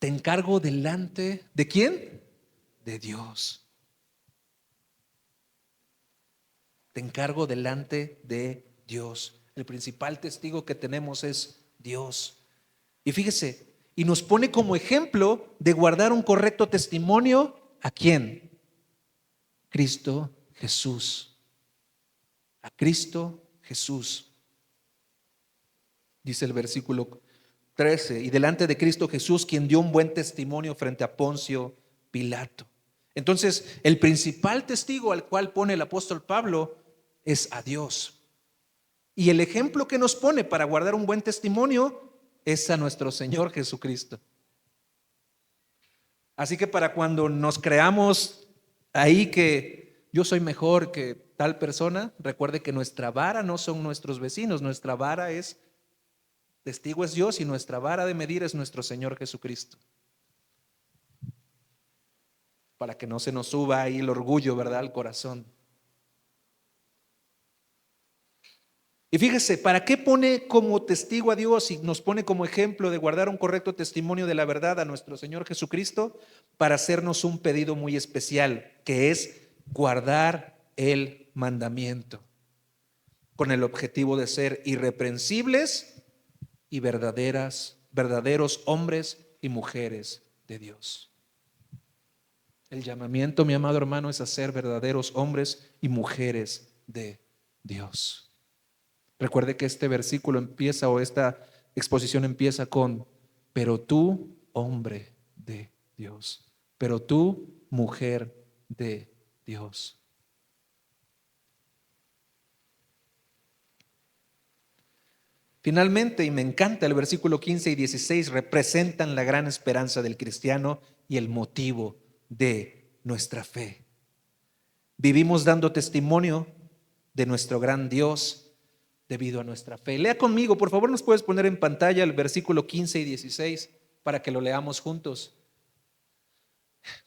encargo delante ¿de quién? De Dios. Te encargo delante de Dios. El principal testigo que tenemos es Dios. Y fíjese, y nos pone como ejemplo de guardar un correcto testimonio. ¿A quién? Cristo Jesús. A Cristo Jesús. Dice el versículo 13, y delante de Cristo Jesús, quien dio un buen testimonio frente a Poncio Pilato. Entonces, el principal testigo al cual pone el apóstol Pablo es a Dios. Y el ejemplo que nos pone para guardar un buen testimonio es a nuestro Señor Jesucristo. Así que para cuando nos creamos ahí que yo soy mejor que tal persona, recuerde que nuestra vara no son nuestros vecinos, nuestra vara es, testigo es Dios, y nuestra vara de medir es nuestro Señor Jesucristo. Para que no se nos suba ahí el orgullo, ¿verdad?, al corazón. Y fíjese, ¿para qué pone como testigo a Dios y nos pone como ejemplo de guardar un correcto testimonio de la verdad a nuestro Señor Jesucristo? Para hacernos un pedido muy especial, que es guardar el mandamiento, con el objetivo de ser irreprensibles y verdaderos hombres y mujeres de Dios. El llamamiento, mi amado hermano, es a ser verdaderos hombres y mujeres de Dios. Recuerde que este versículo empieza, o esta exposición empieza con: pero tú, hombre de Dios, pero tú, mujer de Dios. Finalmente, y me encanta, el versículo 15 y 16 representan la gran esperanza del cristiano y el motivo de nuestra fe. Vivimos dando testimonio de nuestro gran Dios debido a nuestra fe. Lea conmigo, por favor, nos puedes poner en pantalla el versículo 15 y 16 para que lo leamos juntos.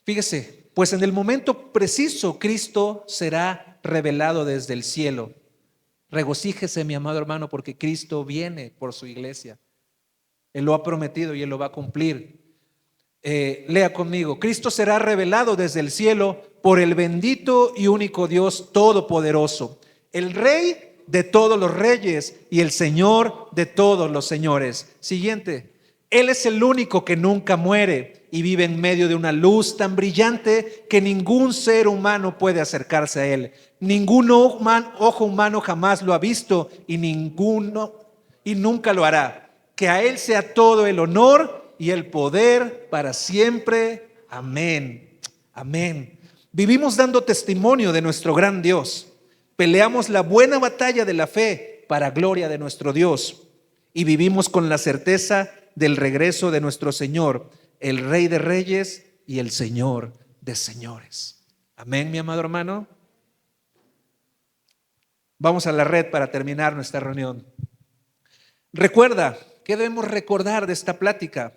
Fíjese, pues en el momento preciso Cristo será revelado desde el cielo. Regocíjese, mi amado hermano, porque Cristo viene por su iglesia. Él lo ha prometido y Él lo va a cumplir. Lea conmigo: Cristo será revelado desde el cielo por el bendito y único Dios todopoderoso, el Rey de todos los reyes y el Señor de todos los señores. Siguiente: Él es el único que nunca muere y vive en medio de una luz tan brillante que ningún ser humano puede acercarse a Él. Ningún ojo humano jamás lo ha visto y nunca lo hará. Que a Él sea todo el honor y el poder para siempre. Amén. Amén. Vivimos dando testimonio de nuestro gran Dios. Peleamos la buena batalla de la fe para gloria de nuestro Dios, y vivimos con la certeza del regreso de nuestro Señor, el Rey de Reyes y el Señor de Señores. Amén, mi amado hermano. Vamos a la red para terminar nuestra reunión. Recuerda, ¿qué debemos recordar de esta plática?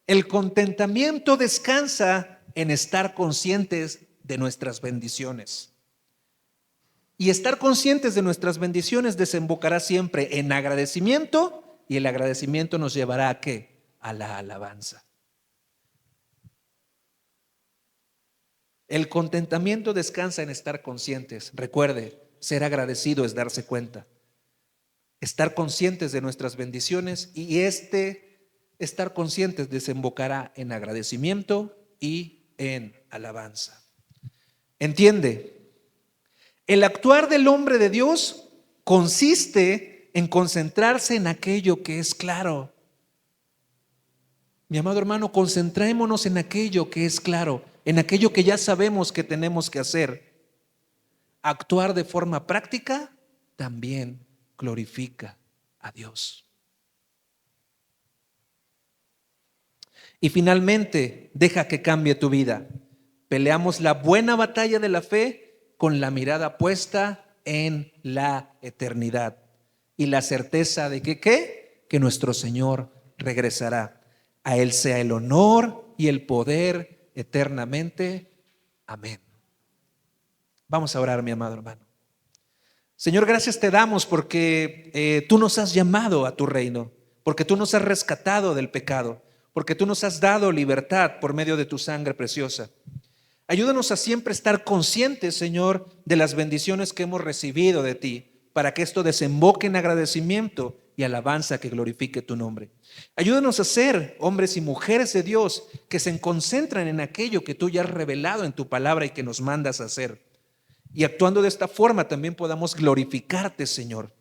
El contentamiento descansa en estar conscientes de nuestras bendiciones. Y estar conscientes de nuestras bendiciones desembocará siempre en agradecimiento, y el agradecimiento nos llevará ¿a qué? A la alabanza. El contentamiento descansa en estar conscientes. Recuerde, ser agradecido es darse cuenta. Estar conscientes de nuestras bendiciones, y estar conscientes desembocará en agradecimiento y en alabanza. ¿Entiende? El actuar del hombre de Dios consiste en concentrarse en aquello que es claro. Mi amado hermano, concentrémonos en aquello que es claro, en aquello que ya sabemos que tenemos que hacer. Actuar de forma práctica también glorifica a Dios. Y finalmente, deja que cambie tu vida. Peleamos la buena batalla de la fe con la mirada puesta en la eternidad y la certeza de que nuestro Señor regresará. A Él sea el honor y el poder eternamente. Amén. Vamos a orar, mi amado hermano. Señor, gracias te damos porque tú nos has llamado a tu reino, porque tú nos has rescatado del pecado, porque tú nos has dado libertad por medio de tu sangre preciosa. Ayúdanos a siempre estar conscientes, Señor, de las bendiciones que hemos recibido de ti, para que esto desemboque en agradecimiento y alabanza que glorifique tu nombre. Ayúdanos a ser hombres y mujeres de Dios que se concentran en aquello que tú ya has revelado en tu palabra y que nos mandas a hacer. Y actuando de esta forma también podamos glorificarte, Señor.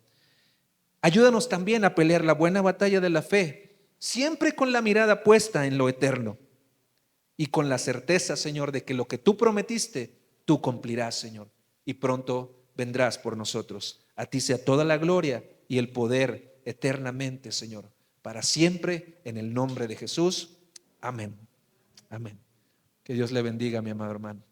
Ayúdanos también a pelear la buena batalla de la fe, siempre con la mirada puesta en lo eterno. Y con la certeza, Señor, de que lo que tú prometiste, tú cumplirás, Señor. Y pronto vendrás por nosotros. A ti sea toda la gloria y el poder eternamente, Señor, para para siempre, en el nombre de Jesús. Amén. Amén. Que Dios le bendiga, mi amado hermano.